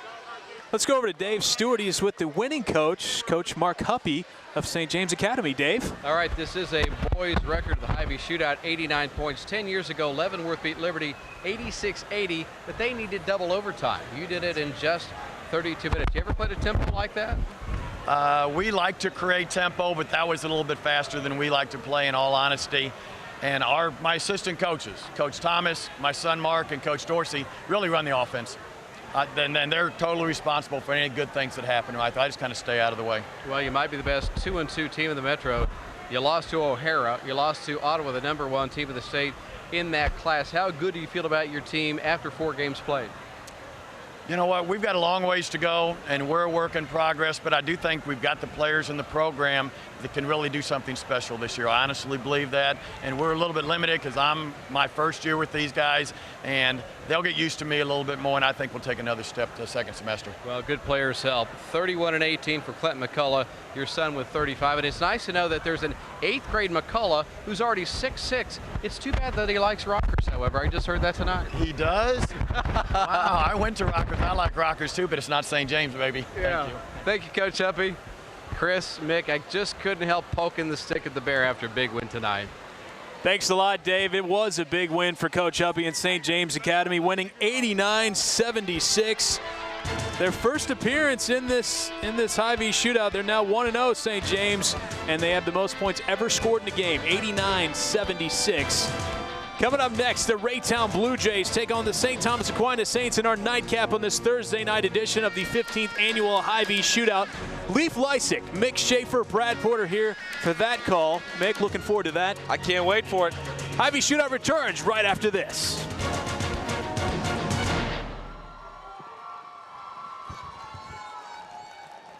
Let's go over to Dave Stewart. He's with the winning coach, Coach Mark Huppy of St. James Academy. Dave? All right, this is a boys record of the Hy-Vee shootout, 89 points. 10 years ago, Leavenworth beat Liberty 86-80, but they needed double overtime. You did it in just 32 minutes. You ever played a tempo like that? We like to create tempo, but that was a little bit faster than we like to play, in all honesty. And my assistant coaches, Coach Thomas, my son Mark, and Coach Dorsey, really run the offense. Then they're totally responsible for any good things that happen. I just kind of stay out of the way. Well, you might be the best 2-2 team in the Metro. You lost to O'Hara. You lost to Ottawa, the #1 team of the state in that class. How good do you feel about your team after 4 games played? You know what? We've got a long ways to go, and we're a work in progress, but I do think we've got the players in the program that can really do something special this year. I honestly believe that, and we're a little bit limited because I'm my first year with these guys, and they'll get used to me a little bit more, and I think we'll take another step to the second semester. Well, good players help. 31-18 for Clinton McCullough, your son with 35, and it's nice to know that there's an 8th grade McCullough who's already 6'6". It's too bad that he likes rockers, however. I just heard that tonight. He does? Wow, I went to rockers. I like rockers too, but it's not St. James, baby. Yeah. Thank you. Thank you, Coach Huppy. Chris, Mick, I just couldn't help poking the stick at the bear after a big win tonight. Thanks a lot, Dave. It was a big win for Coach Huppy and St. James Academy, winning 89-76. Their first appearance in this Hy-Vee shootout. They're now 1-0, St. James, and they have the most points ever scored in a game, 89-76. Coming up next, the Raytown Blue Jays take on the St. Thomas Aquinas Saints in our nightcap on this Thursday night edition of the 15th annual Hy-Vee shootout. Leaf Lysick, Mick Schaefer, Brad Porter here for that call. Mick, looking forward to that. I can't wait for it. Hy-Vee shootout returns right after this.